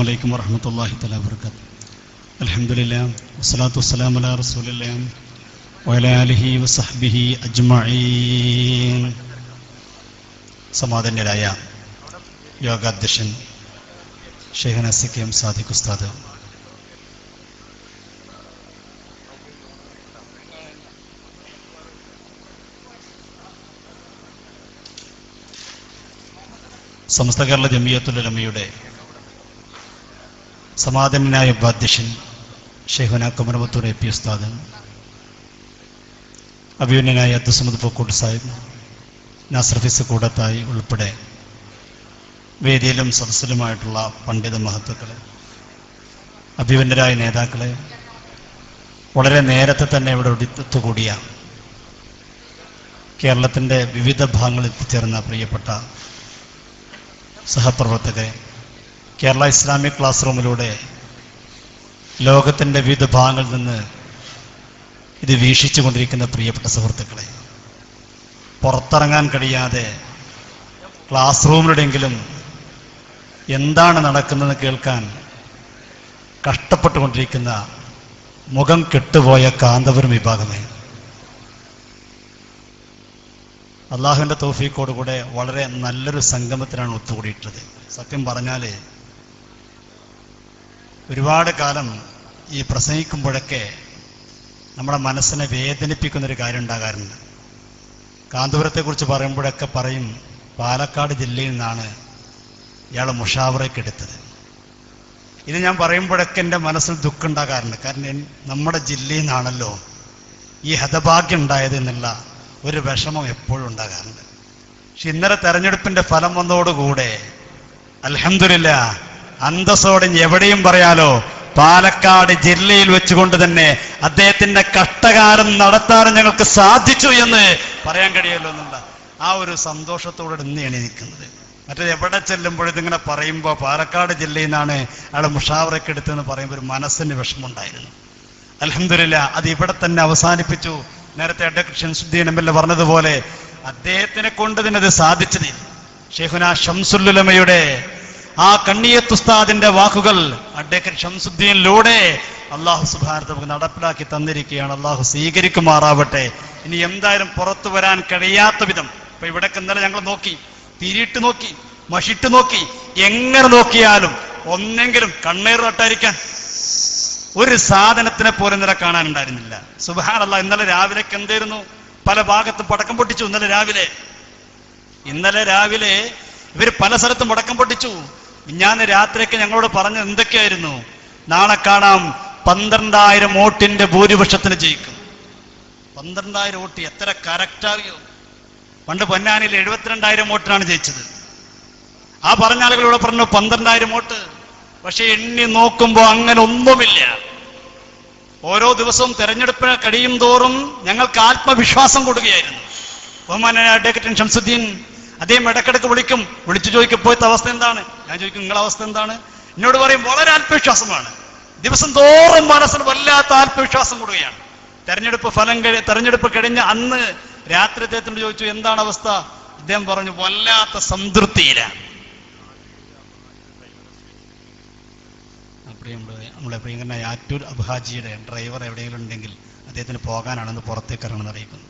അലൈക്കും വറഹ്മത്തുള്ളാഹി തആല വബറകാതുഹു. അൽഹംദുലില്ലാഹ് വസ്സലാത്തു വസ്സലാമു അലാ റസൂലില്ലാഹി വഅലാ ആലിഹി വസഹ്ബിഹി അജ്മഈൻ. സമാദന്യരായ യോഗാധ്യക്ഷൻ ഷെയ്ഖുനാ സി.കെ.എം. സാദിഖ് ഉസ്താദ്, സമസ്ത കേരള ജമിയത്തുൽ ഉലമയുടെ സമാദന്യനായ ഉപാധ്യക്ഷൻ ഷെയ്ഖുനാ കുമരമുത്തൂർ എ പി ഉസ്താദ്, അഭിമന്യനായ അബ്ദുസ്സമദ് പൂക്കോട്ട് സാഹിബ്, നാസർ ഫീസ് കൂടത്തായി ഉൾപ്പെടെ വേദിയിലും സദസ്സിലുമായിട്ടുള്ള പണ്ഡിത മഹത്തുക്കളെ, അഭിമന്യരായ നേതാക്കളെ, വളരെ നേരത്തെ തന്നെ ഇവിടെ ഒത്തുകൂടിയ കേരളത്തിൻ്റെ വിവിധ ഭാഗങ്ങളിൽ എത്തിച്ചേർന്ന പ്രിയപ്പെട്ട സഹപ്രവർത്തകരെ, കേരള ഇസ്ലാമിക് ക്ലാസ് റൂമിലൂടെ ലോകത്തിൻ്റെ വിവിധ ഭാഗങ്ങളിൽ നിന്ന് ഇത് വീക്ഷിച്ചു കൊണ്ടിരിക്കുന്ന പ്രിയപ്പെട്ട സുഹൃത്തുക്കളെ, പുറത്തിറങ്ങാൻ കഴിയാതെ ക്ലാസ് റൂമിലുടെയെങ്കിലും എന്താണ് നടക്കുന്നതെന്ന് കേൾക്കാൻ കഷ്ടപ്പെട്ടുകൊണ്ടിരിക്കുന്ന മുഖം കെട്ടുപോയ കാന്തപുരം വിഭാഗമേ, അള്ളാഹുവിൻ്റെ തൗഫീഖോടുകൂടെ വളരെ നല്ലൊരു സംഗമത്തിനാണ് ഒത്തുകൂടിയിട്ടുള്ളത്. സത്യം പറഞ്ഞാൽ ഒരുപാട് കാലം ഈ പ്രസംഗിക്കുമ്പോഴൊക്കെ നമ്മുടെ മനസ്സിനെ വേദനിപ്പിക്കുന്നൊരു കാര്യം ഉണ്ടാകാറുണ്ട്. കാന്തപുരത്തെക്കുറിച്ച് പറയുമ്പോഴൊക്കെ പറയും, പാലക്കാട് ജില്ലയിൽ നിന്നാണ് ഇയാൾ മുഷാവറയ്ക്ക് എടുത്തത്. ഇത് ഞാൻ പറയുമ്പോഴൊക്കെ എൻ്റെ മനസ്സിൽ ദുഃഖം ഉണ്ടാകാറുണ്ട്. കാരണം നമ്മുടെ ജില്ലയിൽ നിന്നാണല്ലോ ഈ ഹതഭാഗ്യം ഉണ്ടായത് എന്നുള്ള ഒരു വിഷമം എപ്പോഴും ഉണ്ടാകാറുണ്ട്. പക്ഷെ ഇന്നലെ തെരഞ്ഞെടുപ്പിൻ്റെ ഫലം വന്നതോടുകൂടെ അൽഹംദുലില്ലാഹ് അന്തസ്സോടെ എവിടെയും പറയാലോ, പാലക്കാട് ജില്ലയിൽ വെച്ചുകൊണ്ട് തന്നെ അദ്ദേഹത്തിന്റെ കഷ്ടകാലം നടത്താനും ഞങ്ങൾക്ക് സാധിച്ചു എന്ന് പറയാൻ കഴിയുമല്ലോ എന്നുള്ള ആ ഒരു സന്തോഷത്തോടെ ഇന്നാണ് നിൽക്കുന്നത്. മറ്റേത് എവിടെ ചെല്ലുമ്പോഴും ഇതിങ്ങനെ പറയുമ്പോൾ പാലക്കാട് ജില്ലയിൽ നിന്നാണ് അയാൾ മുഷാവറയ്ക്ക് എടുത്തതെന്ന് പറയുമ്പോൾ ഒരു മനസ്സിന് വിഷമമുണ്ടായിരുന്നു. അൽഹംദുലില്ലാഹ് അത് ഇവിടെ തന്നെ അവസാനിപ്പിച്ചു. നേരത്തെ അഡ്വക്കേറ്റ് ഷംസുദ്ദീൻ എം.എൽ.എ പറഞ്ഞതുപോലെ അദ്ദേഹത്തിനെ കൊണ്ട് തന്നെ അത് സാധിച്ചതിൽ ഷെയ്ഖുനാ ശംസുൽ ഉലമയുടെ ആ കണ്ണിയത്ത് ഉസ്താദിന്റെ വാക്കുകൾ അഡ്വക്കേറ്റ് ഷംസുദ്ദീനിലൂടെ അള്ളാഹു സുബ്ഹാനഹു നമുക്ക് നടപ്പിലാക്കി തന്നിരിക്കുകയാണ്. അള്ളാഹു സ്വീകരിക്കുമാറാവട്ടെ. ഇനി എന്തായാലും പുറത്തു വരാൻ കഴിയാത്ത വിധം ഇപ്പൊ ഇവിടെ ഇന്നലെ ഞങ്ങൾ നോക്കി, തിരിയിട്ട് നോക്കി, മഷിട്ട് നോക്കി, എങ്ങനെ നോക്കിയാലും ഒന്നെങ്കിലും കണ്ണീർ തൊട്ടായിരിക്കാൻ ഒരു സാധനത്തിനെ പോലും ഇന്നലെ കാണാനുണ്ടായിരുന്നില്ല. സുബ്ഹാനല്ലാഹ്. ഇന്നലെ രാവിലേക്ക് എന്തായിരുന്നു, പല ഭാഗത്തും പടക്കം പൊട്ടിച്ചു. ഇന്നലെ രാവിലെ ഇവർ പല സ്ഥലത്തും പടക്കം പൊട്ടിച്ചു. ഞാൻ രാത്രിയൊക്കെ ഞങ്ങളോട് പറഞ്ഞ എന്തൊക്കെയായിരുന്നു, നാളെ കാണാം 12,000 വോട്ടിന്റെ ഭൂരിപക്ഷത്തിന് ജയിക്കും. 12,000 വോട്ട് എത്ര കറക്റ്റാറിയോ? പണ്ട് പൊന്നാനിയിൽ 72,000 വോട്ടിനാണ് ജയിച്ചത്. ആ പറഞ്ഞ ആളുകളിവിടെ പറഞ്ഞു 12,000 വോട്ട്. പക്ഷെ എണ്ണി നോക്കുമ്പോൾ അങ്ങനെ ഒന്നുമില്ല. ഓരോ ദിവസവും തെരഞ്ഞെടുപ്പിന് കഴിയും തോറും ഞങ്ങൾക്ക് ആത്മവിശ്വാസം കൊടുക്കുകയായിരുന്നു. ബഹുമാനനായ അഡ്വക്കേറ്റ് ഷംസുദ്ദീൻ അദ്ദേഹം ഇടക്കിടക്ക് വിളിച്ചു ചോദിക്കും, ഇപ്പോഴത്തെ അവസ്ഥ എന്താണ്? ഞാൻ ചോദിക്കും, നിങ്ങളുടെ അവസ്ഥ എന്താണ്? എന്നോട് പറയും, വളരെ ആത്മവിശ്വാസമാണ്. ദിവസം തോറും മനസ്സിന് വല്ലാത്ത ആത്മവിശ്വാസം കൊടുക്കുകയാണ്. തെരഞ്ഞെടുപ്പ് കഴിഞ്ഞ അന്ന് രാത്രി അദ്ദേഹത്തിനോട് ചോദിച്ചു, എന്താണ് അവസ്ഥ? അദ്ദേഹം പറഞ്ഞു, വല്ലാത്ത സംതൃപ്തിയിലാണ്. നമ്മളെ പ്രിയങ്കരനായ ആറ്റൂർ അബ്ഹാജിയുടെ ഡ്രൈവർ എവിടെയെങ്കിലും ഉണ്ടെങ്കിൽ അദ്ദേഹത്തിന് പോകാനാണെന്ന് പുറത്തേക്ക് ഇറങ്ങണമെന്ന് അറിയിക്കുന്നു.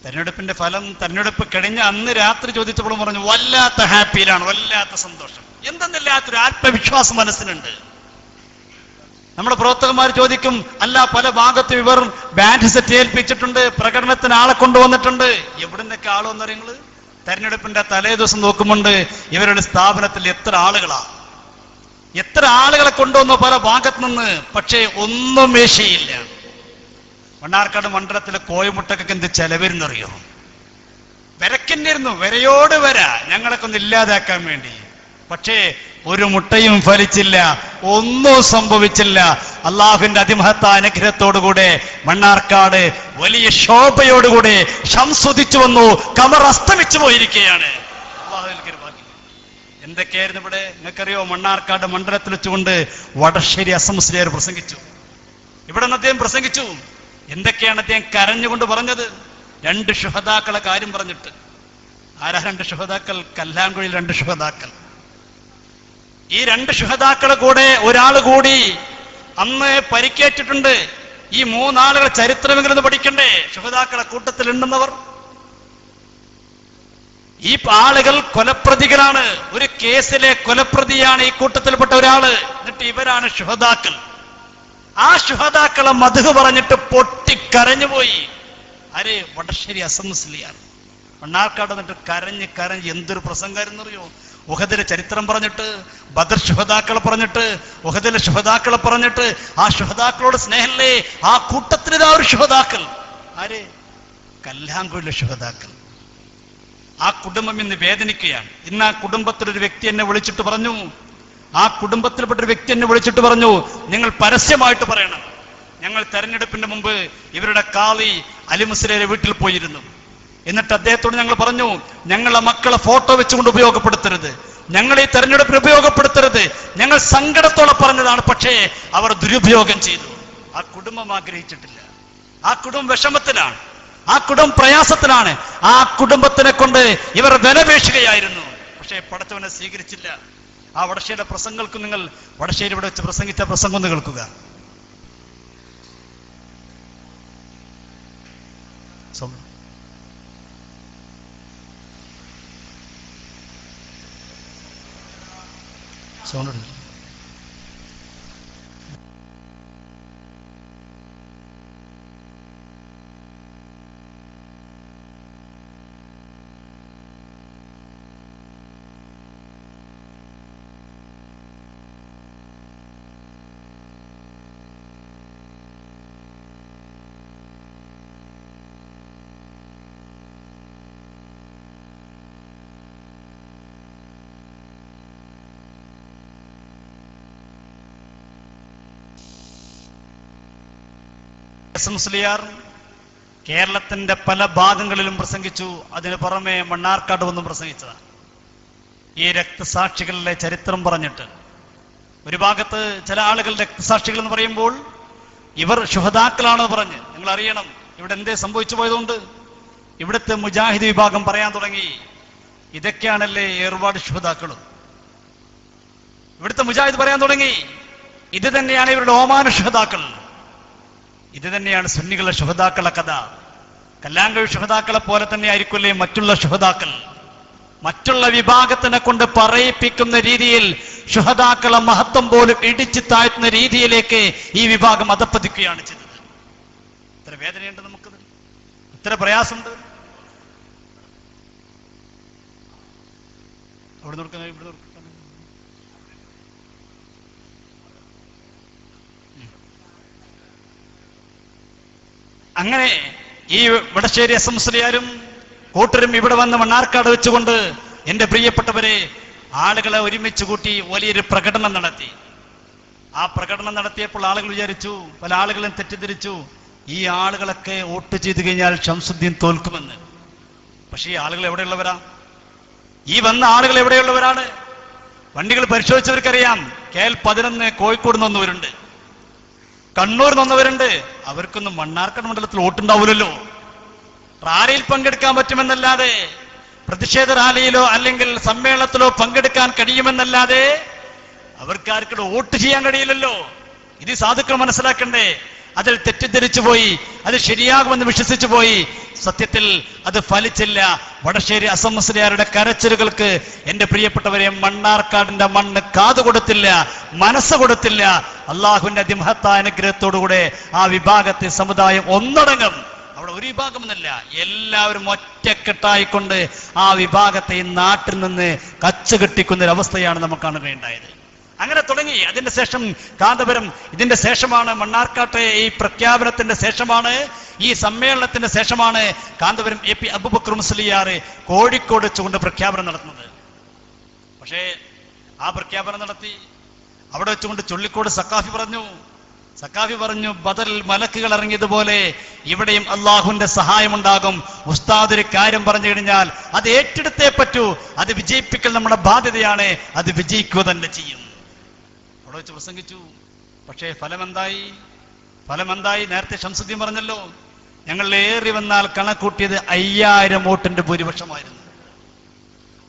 തെരഞ്ഞെടുപ്പ് കഴിഞ്ഞ അന്ന് രാത്രി ചോദിച്ചപ്പോഴും പറഞ്ഞു, വല്ലാത്ത ഹാപ്പിയിലാണ്, വല്ലാത്ത സന്തോഷം. എന്തെന്നില്ലാത്തൊരു ആത്മവിശ്വാസം മനസ്സിനുണ്ട്. നമ്മുടെ പ്രവർത്തകന്മാർ ചോദിക്കും, അല്ല പല ഭാഗത്തും ഇവർ ബാൻഡ് സെറ്റ് ഏൽപ്പിച്ചിട്ടുണ്ട്, പ്രകടനത്തിന് ആളെ കൊണ്ടുവന്നിട്ടുണ്ട്. എവിടുന്നൊക്കെ ആള് വന്നറിയങ്ങള്? തെരഞ്ഞെടുപ്പിന്റെ തലേ ദിവസം നോക്കുമ്പോണ്ട് ഇവരുടെ സ്ഥാപനത്തിൽ എത്ര ആളുകളെ കൊണ്ടുവന്നു പല ഭാഗത്ത് നിന്ന്. പക്ഷേ ഒന്നും മേശയില്ല. മണ്ണാർക്കാട് മണ്ഡലത്തിലെ കോയമുട്ടക്കൊക്കെ എന്ത് ചെലവരുന്നറിയോ? വരക്കെന്നിരുന്നു, വരയോട് വര ഞങ്ങളൊക്കെ ഒന്ന് ഇല്ലാതാക്കാൻ വേണ്ടി. പക്ഷേ ഒരു മുട്ടയും ഫലിച്ചില്ല, ഒന്നും സംഭവിച്ചില്ല. അള്ളാഹുവിന്റെ അതിമഹത്തായ അനുഗ്രഹത്തോടുകൂടെ മണ്ണാർക്കാട് വലിയ ശോഭയോടുകൂടെ ശംസുദിച്ചു വന്നു, കമർ അസ്തമിച്ചു പോയിരിക്കുകയാണ്. എന്തൊക്കെയായിരുന്നു ഇവിടെ നിങ്ങൾക്കറിയോ? മണ്ണാർക്കാട് മണ്ഡലത്തിൽ വെച്ചുകൊണ്ട് വടശ്ശേരി അസംസ്ലിയാർ പ്രസംഗിച്ചു. ഇവിടെ നിന്ന് അദ്ദേഹം പ്രസംഗിച്ചു. എന്തൊക്കെയാണ് അദ്ദേഹം കരഞ്ഞുകൊണ്ട് പറഞ്ഞത്? 2 ശുഹദാക്കളെ കാര്യം പറഞ്ഞിട്ട്. ആരാ 2 ശുഹദാക്കൾ? കല്ലാങ്കുഴിയിൽ 2 ശുഹദാക്കൾ. ഈ 2 ശുഹദാക്കളെ കൂടെ ഒരാൾ കൂടി അന്ന് പരിക്കേറ്റിട്ടുണ്ട്. ഈ 3 ആളുകൾ ചരിത്രമെങ്കിലും പഠിക്കണ്ടേ? ശുഹദാക്കളെ കൂട്ടത്തിൽ ഉണ്ടെന്നവർ. ഈ ആളുകൾ കൊലപ്രതികളാണ്. ഒരു കേസിലെ കൊലപ്രതിയാണ് ഈ കൂട്ടത്തിൽപ്പെട്ട ഒരാള്. എന്നിട്ട് ഇവരാണ് ശുഹദാക്കൾ. ആ ശുഹദാക്കളെ മദ്ഹ് പറഞ്ഞിട്ട് പൊട്ടിക്കരഞ്ഞുപോയി. ആര്? വടശ്ശേരി അസം മുസ്ലിയാർ. മണ്ണാർക്കാട് എന്നിട്ട് കരഞ്ഞ് എന്തൊരു പ്രസംഗമായിരുന്നറിയോ? ഉഹദിലെ ചരിത്രം പറഞ്ഞിട്ട്, ബദർ ശുഹദാക്കളെ പറഞ്ഞിട്ട്, ഉഹദിലെ ശുഹദാക്കളെ പറഞ്ഞിട്ട്, ആ ശുഹദാക്കളോട് സ്നേഹല്ലേ? ആ കൂട്ടത്തിലിതാ ഒരു ശുഹദാക്കൾ. ആര്? കല്ലാങ്കുഴിയിലെ ശുഹദാക്കൾ. ആ കുടുംബം ഇന്ന് വേദനിക്കുകയാണ്. ഇന്ന് ആ കുടുംബത്തിലൊരു വ്യക്തി എന്നെ വിളിച്ചിട്ട് പറഞ്ഞു, നിങ്ങൾ പരസ്യമായിട്ട് പറയണം. ഞങ്ങൾ തെരഞ്ഞെടുപ്പിന്റെ മുമ്പ് ഇവരുടെ കാളി അലി മുസ്ലിയാരെ വീട്ടിൽ പോയിരുന്നു. എന്നിട്ട് അദ്ദേഹത്തോട് ഞങ്ങൾ പറഞ്ഞു, ഞങ്ങളെ മക്കളെ ഫോട്ടോ വെച്ചുകൊണ്ട് ഉപയോഗപ്പെടുത്തരുത്, ഞങ്ങൾ ഈ തെരഞ്ഞെടുപ്പിന് ഉപയോഗപ്പെടുത്തരുത്. ഞങ്ങൾ സങ്കടത്തോടെ പറഞ്ഞതാണ്, പക്ഷേ അവർ ദുരുപയോഗം ചെയ്തു. ആ കുടുംബം ആഗ്രഹിച്ചിട്ടില്ല. ആ കുടുംബം വിഷമത്തിലാണ്, ആ കുടുംബം പ്രയാസത്തിലാണ്. ആ കുടുംബത്തിനെ കൊണ്ട് ഇവർ വിലപേശുകയായിരുന്നു. പക്ഷേ പടച്ചവനെ സ്വീകരിച്ചില്ല. ആ വടശ്ശേരിയുടെ പ്രസംഗങ്ങൾക്ക് നിങ്ങൾ വടശ്ശേരി ഇവിടെ വെച്ച് പ്രസംഗിച്ച പ്രസംഗം ഒന്ന് കേൾക്കുക. സൗണ്ട് മുസ്ലിയാർ കേരളത്തിന്റെ പല ഭാഗങ്ങളിലും പ്രസംഗിച്ചു. അതിന് പുറമെ മണ്ണാർക്കാട് വന്നും പ്രസംഗിച്ചതാണ്. ഈ രക്തസാക്ഷികളുടെ ചരിത്രം പറഞ്ഞിട്ട്, ഒരു ഭാഗത്ത് ചില ആളുകൾ രക്തസാക്ഷികൾ എന്ന് പറയുമ്പോൾ ഇവർ ശുഹദാക്കളാണെന്ന് പറഞ്ഞ്, നിങ്ങൾ അറിയണം ഇവിടെ എന്തേ സംഭവിച്ചു പോയതുകൊണ്ട് ഇവിടുത്തെ മുജാഹിദ് വിഭാഗം പറയാൻ തുടങ്ങി, ഇതൊക്കെയാണല്ലേ ഏർവാട് ശുഹദാക്കളും. ഇവിടുത്തെ മുജാഹിദ് പറയാൻ തുടങ്ങി, ഇത് തന്നെയാണ് ഇവരുടെ ഓമാന ശുഹദാക്കൾ, ഇത് തന്നെയാണ് സുന്നികളുടെ ശുഹദാക്കളുടെ കഥ. കല്ലാങ്കുഴി ശുഹദാക്കളെ പോലെ തന്നെ ആയിരിക്കില്ലേ മറ്റുള്ള ശുഹദാക്കൾ. മറ്റുള്ള വിഭാഗത്തിനെ കൊണ്ട് പറയിപ്പിക്കുന്ന രീതിയിൽ ശുഹദാക്കളെ മഹത്വം പോലും ഇടിച്ചു താഴ്ത്തുന്ന രീതിയിലേക്ക് ഈ വിഭാഗം അധപ്പതിക്കുകയാണ് ചെയ്തത്. ഇത്ര വേദനയുണ്ട്, നമുക്ക് ഇത്ര പ്രയാസമുണ്ട്. അവിടെ നോക്കുന്ന ഇവിടെ നോക്കുന്ന അങ്ങനെ ഈ വടശ്ശേരി എസ് എം മുസ്ലിയാരും കൂട്ടരും ഇവിടെ വന്ന് മണ്ണാർക്കാട് വെച്ചുകൊണ്ട് എന്റെ പ്രിയപ്പെട്ടവരെ ആളുകളെ ഒരുമിച്ച് കൂട്ടി വലിയൊരു പ്രകടനം നടത്തി. ആ പ്രകടനം നടത്തിയപ്പോൾ ആളുകൾ വിചാരിച്ചു, പല ആളുകളും തെറ്റിദ്ധരിച്ചു, ഈ ആളുകളൊക്കെ വോട്ട് ചെയ്തു കഴിഞ്ഞാൽ ഷംസുദ്ദീൻ തോൽക്കുമെന്ന്. പക്ഷേ ഈ ആളുകൾ എവിടെയുള്ളവരാ? ഈ വന്ന ആളുകൾ എവിടെയുള്ളവരാണ്? വണ്ടികൾ പരിശോധിച്ചവർക്കറിയാം. KL11 കോഴിക്കോട് നിന്നവരുണ്ട്, കണ്ണൂർ നിന്നവരുണ്ട്. അവർക്കൊന്നും മണ്ണാർക്കാട് മണ്ഡലത്തിൽ വോട്ടുണ്ടാവില്ലല്ലോ. റാലിയിൽ പങ്കെടുക്കാൻ പറ്റുമെന്നല്ലാതെ, പ്രതിഷേധ റാലിയിലോ അല്ലെങ്കിൽ സമ്മേളനത്തിലോ പങ്കെടുക്കാൻ കഴിയുമെന്നല്ലാതെ അവർക്കാർക്കും വോട്ട് ചെയ്യാൻ കഴിയില്ലല്ലോ. ഇത് സാധുക്കൾ മനസ്സിലാക്കണ്ടേ? അതിൽ തെറ്റിദ്ധരിച്ചു പോയി, അത് ശരിയാകുമെന്ന് വിശ്വസിച്ചു പോയി. സത്യത്തിൽ അത് ഫലിച്ചില്ല. വടശ്ശേരി അസം മുസ്ലിയാരുടെ കരച്ചിലുകൾക്ക് എന്റെ പ്രിയപ്പെട്ടവരെ മണ്ണാർക്കാടിന്റെ മണ്ണ് കാതു കൊടുത്തില്ല, മനസ്സ് കൊടുത്തില്ല. അള്ളാഹുവിന്റെ അതിമഹത്തായ അനുഗ്രഹത്തോടുകൂടെ ആ വിഭാഗത്തെ സമുദായം ഒന്നടങ്കം, അവിടെ ഒരു വിഭാഗം എന്നല്ല, എല്ലാവരും ഒറ്റക്കെട്ടായിക്കൊണ്ട് ആ വിഭാഗത്തെ ഈ നാട്ടിൽ നിന്ന് കച്ചുകെട്ടിക്കുന്നൊരവസ്ഥയാണ് നമുക്ക് കാണുകയുണ്ടായത്. അങ്ങനെ തുടങ്ങി. അതിന്റെ ശേഷം കാന്തപുരം, ഇതിന്റെ ശേഷമാണ് മണ്ണാർക്കാട്ടെ ഈ പ്രഖ്യാപനത്തിന്റെ ശേഷമാണ്, ഈ സമ്മേളനത്തിന്റെ ശേഷമാണ് കാന്തപുരം AP അബൂബക്കർ മുസ്ലിയാർ കോഴിക്കോട് വെച്ചുകൊണ്ട് പ്രഖ്യാപനം നടത്തുന്നത്. പക്ഷേ ആ പ്രഖ്യാപനം നടത്തി അവിടെ വെച്ചുകൊണ്ട് ചുള്ളിക്കോട് സക്കാഫി പറഞ്ഞു, ബദറിൽ മലക്കുകൾ ഇറങ്ങിയതുപോലെ ഇവിടെയും അള്ളാഹുവിന്റെ സഹായമുണ്ടാകും. ഉസ്താദ് ഒരു കാര്യം പറഞ്ഞു കഴിഞ്ഞാൽ അത് ഏറ്റെടുത്തേ പറ്റൂ, അത് വിജയിപ്പിക്കൽ നമ്മുടെ ബാധ്യതയാണ്, അത് വിജയിക്കുക തന്നെ ചെയ്യും. അവിടെ വെച്ച് പ്രസംഗിച്ചു. പക്ഷേ ഫലമെന്തായി? നേരത്തെ ഷംസുദ്ദീൻ പറഞ്ഞല്ലോ, ഞങ്ങൾ ഏറി വന്നാൽ കണക്കൂട്ടിയത് 5000 വോട്ടിന്റെ ഭൂരിപക്ഷമായിരുന്നു.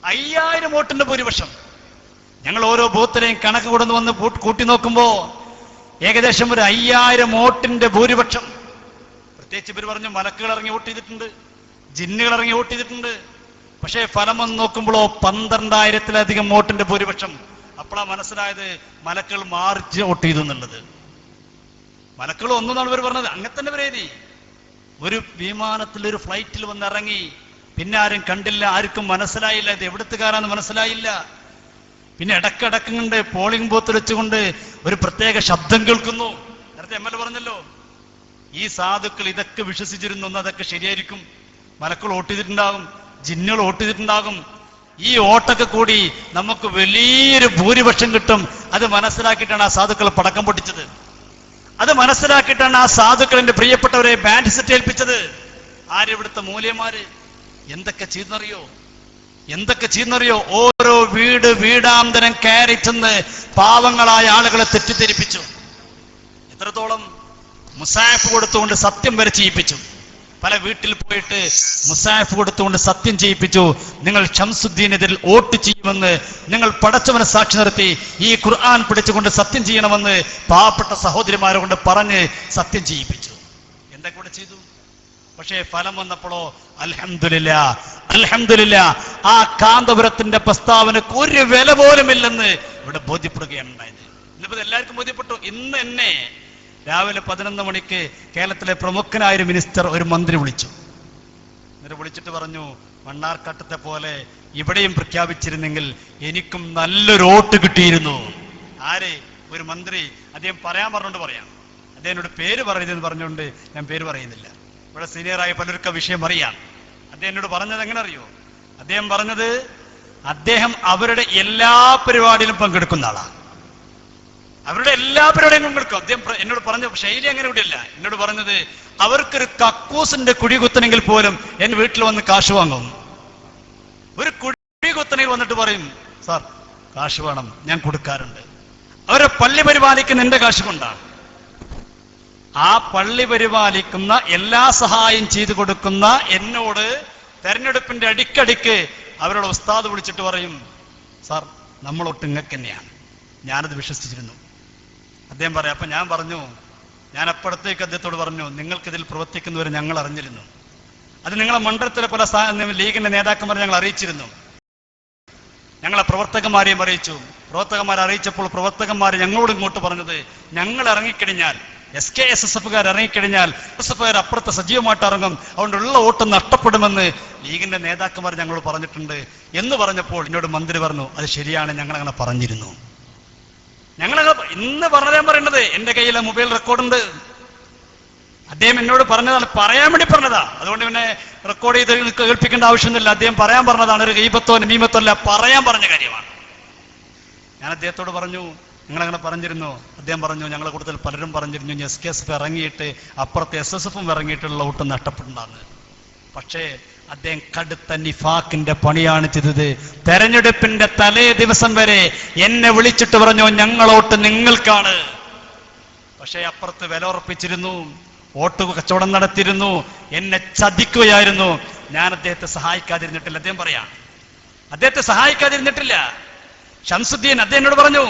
5000 വോട്ടിന്റെ ഭൂരിപക്ഷം. ഞങ്ങൾ ഓരോ ബൂത്തിലെയും കണക്ക് കൊണ്ടു വന്ന് കൂട്ടി നോക്കുമ്പോ ഏകദേശം ഒരു 5000 വോട്ടിന്റെ ഭൂരിപക്ഷം. പ്രത്യേകിച്ച് ഇവർ പറഞ്ഞു മലക്കുകൾ ഇറങ്ങി വോട്ട് ചെയ്തിട്ടുണ്ട്, ജിന്നുകൾ ഇറങ്ങി വോട്ട് ചെയ്തിട്ടുണ്ട്. പക്ഷേ ഫലം വന്ന് നോക്കുമ്പോഴോ 12,000-ലധികം വോട്ടിന്റെ ഭൂരിപക്ഷം. അപ്പോഴാണ് മനസ്സിലായത് മലക്കുകൾ മാർച്ച് വോട്ട് ചെയ്തു എന്നുള്ളത്. മലക്കുകൾ ഒന്നാണ് ഇവർ പറഞ്ഞത്. അങ്ങനെ തന്നെ വരേതി ഒരു വിമാനത്തിൽ ഒരു ഫ്ലൈറ്റിൽ വന്നിറങ്ങി, പിന്നെ ആരും കണ്ടില്ല, ആർക്കും മനസ്സിലായില്ല ഇത് എവിടുത്തുകാരാന്ന് മനസ്സിലായില്ല. പിന്നെ ഇടക്കിടക്കുണ്ട് പോളിംഗ് ബൂത്തിൽ വെച്ചുകൊണ്ട് ഒരു പ്രത്യേക ശബ്ദം കേൾക്കുന്നു. നേരത്തെ ML പറഞ്ഞല്ലോ, ഈ സാധുക്കൾ ഇതൊക്കെ വിശ്വസിച്ചിരുന്നു, അതൊക്കെ ശരിയായിരിക്കും, മലക്കുകൾ വോട്ട് ചെയ്തിട്ടുണ്ടാകും, ജിന്നുകൾ വോട്ട് ചെയ്തിട്ടുണ്ടാകും, ഈ വോട്ടൊക്കെ കൂടി നമുക്ക് വലിയൊരു ഭൂരിപക്ഷം കിട്ടും. അത് മനസ്സിലാക്കിയിട്ടാണ് ആ സാധുക്കൾ പടക്കം പൊട്ടിച്ചത്. അത് മനസ്സിലാക്കിയിട്ടാണ് ആ സാധുക്കളിന്റെ പ്രിയപ്പെട്ടവരെ ബാൻഡ് സെറ്റ് ഏൽപ്പിച്ചത്. ആരിവിടുത്തെ മൂല്യന്മാര് എന്തൊക്കെ ചെയ്യുന്നറിയോ? ഓരോ വീടാന്തരം കയറി ചെന്ന് പാവങ്ങളായ ആളുകളെ തെറ്റിദ്ധരിപ്പിച്ചു. എത്രത്തോളം? മുസാഫ് കൊടുത്തുകൊണ്ട് സത്യം വരെ ചെയ്യിപ്പിച്ചു. പല വീട്ടിൽ പോയിട്ട് മുസാഫ് കൊടുത്തുകൊണ്ട് സത്യം ചെയ്യിപ്പിച്ചു. നിങ്ങൾ ഷംസുദ്ദീനെതിരിൽ വോട്ട് ചെയ്യുമെന്ന്, നിങ്ങൾ പടച്ചവനെ സാക്ഷി നിർത്തി ഈ ഖുർആൻ പിടിച്ചുകൊണ്ട് സത്യം ചെയ്യണമെന്ന് പാവപ്പെട്ട സഹോദരിമാരെ കൊണ്ട് പറഞ്ഞ് സത്യം ചെയ്യിപ്പിച്ചു. എന്തൊക്കെ കൂടെ ചെയ്തു. പക്ഷേ ഫലം വന്നപ്പോഴോ അൽഹംദുലില്ലാ ആ കാന്തപുരത്തിന്റെ പ്രസ്താവനക്ക് ഒരു വില പോലുമില്ലെന്ന് ഇവിടെ ബോധ്യപ്പെടുകയാണ് ഉണ്ടായത്. ഇന്നിപ്പോ എല്ലാവർക്കും ബോധ്യപ്പെട്ടു. ഇന്ന് എന്നെ രാവിലെ 11 മണിക്ക് കേരളത്തിലെ പ്രമുഖനായ മിനിസ്റ്റർ ഒരു മന്ത്രി വിളിച്ചു. എന്നിട്ട് വിളിച്ചിട്ട് പറഞ്ഞു, മണ്ണാർക്കാട്ടത്തെ പോലെ ഇവിടെയും പ്രഖ്യാപിച്ചിരുന്നെങ്കിൽ എനിക്കും നല്ലൊരു വോട്ട് കിട്ടിയിരുന്നു. ആര്? ഒരു മന്ത്രി. അദ്ദേഹം പറയാൻ പറഞ്ഞുകൊണ്ട് പറയാം. അദ്ദേഹത്തിനോട് പേര് പറയരുതെന്ന് പറഞ്ഞുകൊണ്ട് ഞാൻ പേര് പറയുന്നില്ല. ഇവിടെ സീനിയറായ പലർക്കും വിഷയം അറിയാം. അദ്ദേഹം എന്നോട് പറഞ്ഞത് എങ്ങനെ അറിയോ? അദ്ദേഹം പറഞ്ഞത് അദ്ദേഹം അവരുടെ എല്ലാ പരിപാടിയിലും പങ്കെടുക്കുന്ന ആളാണ്. അവരുടെ എല്ലാ പരിപാടിയും പങ്കെടുക്കും. അദ്ദേഹം എന്നോട് പറഞ്ഞ ശൈലി അങ്ങനെ ഇവിടെയല്ല. എന്നോട് പറഞ്ഞത് അവർക്കൊരു കക്കൂസിന്റെ കുഴി കുത്തണമെങ്കിൽ പോലും എന്റെ വീട്ടിൽ വന്ന് കാശ് വാങ്ങും. ഒരു കുഴി കുത്തനെങ്കിൽ വന്നിട്ട് പറയും, സാർ കാശ് വേണം, ഞാൻ കൊടുക്കാറുണ്ട്. അവരെ പള്ളി പരിപാലിക്കുന്ന എന്റെ കാശ് കൊണ്ടാണ്. ആ പള്ളി പരിപാലിക്കുന്ന എല്ലാ സഹായം ചെയ്തു കൊടുക്കുന്ന എന്നോട് തെരഞ്ഞെടുപ്പിന്റെ അടിക്കടിക്ക് അവരുടെ ഉസ്താദ് വിളിച്ചിട്ട് പറയും, സാർ നമ്മളൊട്ട് ഇങ്ങക്ക് തന്നെയാണ്. ഞാനത് വിശ്വസിച്ചിരുന്നു. അദ്ദേഹം പറയാം. അപ്പൊ ഞാൻ പറഞ്ഞു, ഞാൻ അപ്പുറത്തേക്ക് അദ്ദേഹത്തോട് പറഞ്ഞു, നിങ്ങൾക്കിതിൽ പ്രവർത്തിക്കുന്നവരെ ഞങ്ങൾ അറിഞ്ഞിരുന്നു. അത് നിങ്ങളെ മണ്ഡലത്തിലെ പല ലീഗിന്റെ നേതാക്കന്മാരെ ഞങ്ങൾ അറിയിച്ചിരുന്നു. ഞങ്ങളെ പ്രവർത്തകന്മാരെയും അറിയിച്ചു. പ്രവർത്തകന്മാരെ അറിയിച്ചപ്പോൾ പ്രവർത്തകന്മാർ ഞങ്ങളോട് ഇങ്ങോട്ട് പറഞ്ഞത്, ഞങ്ങൾ ഇറങ്ങിക്കഴിഞ്ഞാൽ SKSSF-കാർ ഇറങ്ങിക്കഴിഞ്ഞാൽ SSF-കാർ അപ്പുറത്ത് സജീവമായിട്ട് ഇറങ്ങും, അതുകൊണ്ടുള്ള വോട്ട് നഷ്ടപ്പെടുമെന്ന് ലീഗിന്റെ നേതാക്കന്മാർ ഞങ്ങളോട് പറഞ്ഞിട്ടുണ്ട് എന്ന് പറഞ്ഞപ്പോൾ എന്നോട് മന്ത്രി പറഞ്ഞു, അത് ശരിയാണ്, ഞങ്ങളങ്ങനെ പറഞ്ഞിരുന്നു. ഞങ്ങളങ്ങനെ ഇന്ന് പറഞ്ഞതേ പറയേണ്ടത്. എന്റെ കയ്യിലെ മൊബൈൽ റെക്കോർഡുണ്ട്. അദ്ദേഹം എന്നോട് പറഞ്ഞതാണ്, പറയാൻ വേണ്ടി പറഞ്ഞതാ. അതുകൊണ്ട് പിന്നെ റെക്കോർഡ് ചെയ്ത് കേൾപ്പിക്കേണ്ട ആവശ്യമൊന്നുമില്ല. അദ്ദേഹം പറയാൻ പറഞ്ഞതാണ്. ഒരു ഗീബത്തോ നമീമത്തോ അല്ല, പറയാൻ പറഞ്ഞ കാര്യമാണ്. ഞാൻ അദ്ദേഹത്തോട് പറഞ്ഞു, നിങ്ങളങ്ങനെ പറഞ്ഞിരുന്നു? അദ്ദേഹം പറഞ്ഞു, ഞങ്ങളെ കൂടുതൽ പലരും പറഞ്ഞിരുന്നു SKSF ഇറങ്ങിയിട്ട് അപ്പുറത്തെ SSF-ഉം ഇറങ്ങിയിട്ടുള്ള വോട്ട് നഷ്ടപ്പെട്ടുണ്ടാകുന്നത്. പക്ഷേ അദ്ദേഹം കടുത്ത നിഫാക്കിന്റെ പണിയാണ് ചെയ്തത്. തെരഞ്ഞെടുപ്പിന്റെ തലേ ദിവസം വരെ എന്നെ വിളിച്ചിട്ട് പറഞ്ഞു, ഞങ്ങളോട്ട് നിങ്ങൾക്കാണ്. പക്ഷേ അപ്പുറത്ത് വില ഉറപ്പിച്ചിരുന്നു, വോട്ട് കച്ചവടം നടത്തിയിരുന്നു, എന്നെ ചതിക്കുകയായിരുന്നു. ഞാൻ അദ്ദേഹത്തെ സഹായിക്കാതിരുന്നിട്ടില്ല. അദ്ദേഹം പറയാം, അദ്ദേഹത്തെ സഹായിക്കാതിരുന്നിട്ടില്ല. ഷംസുദ്ദീൻ അദ്ദേഹം എന്നോട് പറഞ്ഞു,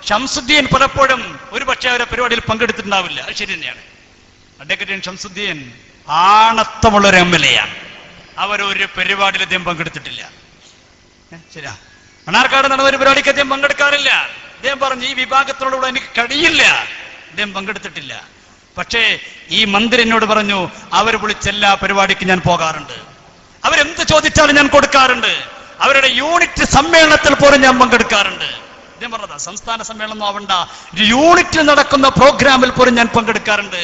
ഷംസുദ്ദീൻ പലപ്പോഴും ഒരു പക്ഷേ അവരെ പരിപാടിയിൽ പങ്കെടുത്തിട്ടുണ്ടാവില്ല. അത് ശരി തന്നെയാണ്. അഡ്വക്കേറ്റ് ഷംസുദ്ദീൻ ആണത്തമുള്ളൊരു MLA ആണ്. അവരൊരു പരിപാടിയിൽ അദ്ദേഹം പങ്കെടുത്തിട്ടില്ല. ശരിയാ, മണ്ണാർക്കാട് നടന്ന ഒരു പരിപാടിക്ക് അദ്ദേഹം പങ്കെടുക്കാറില്ല. അദ്ദേഹം പറഞ്ഞു, ഈ വിഭാഗത്തിനോടുകൂടെ എനിക്ക് കഴിയില്ല. അദ്ദേഹം പങ്കെടുത്തിട്ടില്ല. പക്ഷേ ഈ മന്ത്രി എന്നോട് പറഞ്ഞു, അവർ വിളിച്ച എല്ലാ പരിപാടിക്കും ഞാൻ പോകാറുണ്ട്, അവരെന്ത് ചോദിച്ചാലും ഞാൻ കൊടുക്കാറുണ്ട്, അവരുടെ യൂണിറ്റ് സമ്മേളനത്തിൽ പോലും ഞാൻ പങ്കെടുക്കാറുണ്ട്. അദ്ദേഹം പറഞ്ഞതാ, സംസ്ഥാന സമ്മേളനം ആവണ്ട, യൂണിറ്റിൽ നടക്കുന്ന പ്രോഗ്രാമിൽ പോലും ഞാൻ പങ്കെടുക്കാറുണ്ട്.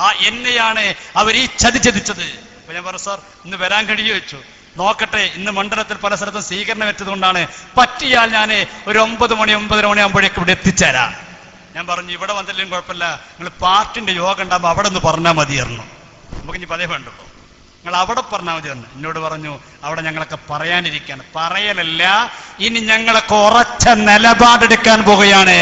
ആ എന്നെയാണ് അവർ ഈ ചതിച്ചത്. അപ്പൊ ഞാൻ പറഞ്ഞു, സാർ ഇന്ന് വരാൻ കഴിയുമോ ചോദിച്ചു. നോക്കട്ടെ, ഇന്ന് മണ്ഡലത്തിൽ പല സ്ഥലത്തും സ്വീകരണം വെച്ചതുകൊണ്ടാണ്, പറ്റിയാൽ ഞാൻ ഒരു 9 മണി 9:30 മണിയാകുമ്പോഴേക്കും ഇവിടെ എത്തിച്ചേരാം. ഞാൻ പറഞ്ഞു, ഇവിടെ വന്നില്ലെങ്കിലും കുഴപ്പമില്ല, നിങ്ങൾ പാർട്ടിന്റെ യോഗം ഉണ്ടാകുമ്പോൾ അവിടെ ഒന്ന് പറഞ്ഞാൽ മതിയായിരുന്നു, നമുക്ക് ഇനി പതേ വേണ്ടല്ലോ, നിങ്ങൾ അവിടെ പറഞ്ഞാൽ മതിയായിരുന്നു. എന്നോട് പറഞ്ഞു, അവിടെ ഞങ്ങളൊക്കെ പറയാനിരിക്കാണ്. പറയലല്ല, ഇനി ഞങ്ങളൊക്കെ ഉറച്ച നിലപാടെടുക്കാൻ പോവുകയാണ്.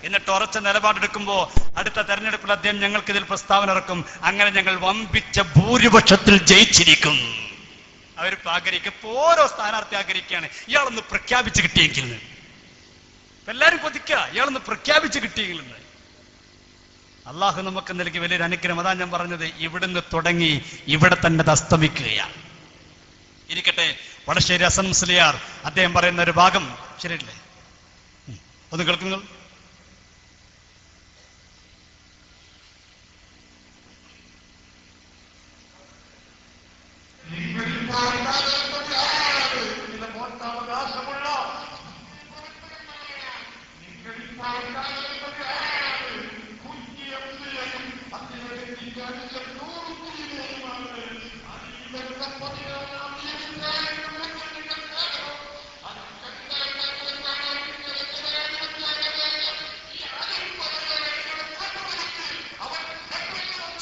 എന്നിട്ട് ഉറച്ച നിലപാടെടുക്കുമ്പോൾ അടുത്ത തെരഞ്ഞെടുപ്പിൽ അദ്ദേഹം ഞങ്ങൾക്ക് ഇതിൽ പ്രസ്താവന ഇറക്കും. അങ്ങനെ ഞങ്ങൾ വമ്പിച്ച ഭൂരിപക്ഷത്തിൽ ജയിച്ചിരിക്കും. അവരിപ്പോ ആഗ്രഹിക്കുക ഓരോ സ്ഥാനാർത്ഥി ആഗ്രഹിക്കുകയാണ് ഇയാളൊന്ന് പ്രഖ്യാപിച്ച് കിട്ടിയെങ്കിൽ. എല്ലാരും കൊതിക്കുക ഇയാളൊന്ന് പ്രഖ്യാപിച്ച് കിട്ടിയെങ്കിൽ. അള്ളാഹു നമുക്ക് നൽകിയ വലിയൊരു അനുഗ്രഹം. അതാ ഞാൻ പറഞ്ഞത്, ഇവിടുന്ന് തുടങ്ങി ഇവിടെ തന്നെ അസ്തമിക്കുകയാണ്. ഇരിക്കട്ടെ, വടശ്ശേരി ഹസൻ മുസ്ലിയാർ അദ്ദേഹം പറയുന്ന ഒരു ഭാഗം ശരിയല്ലേ? ഒന്ന് കേൾക്കുന്നു.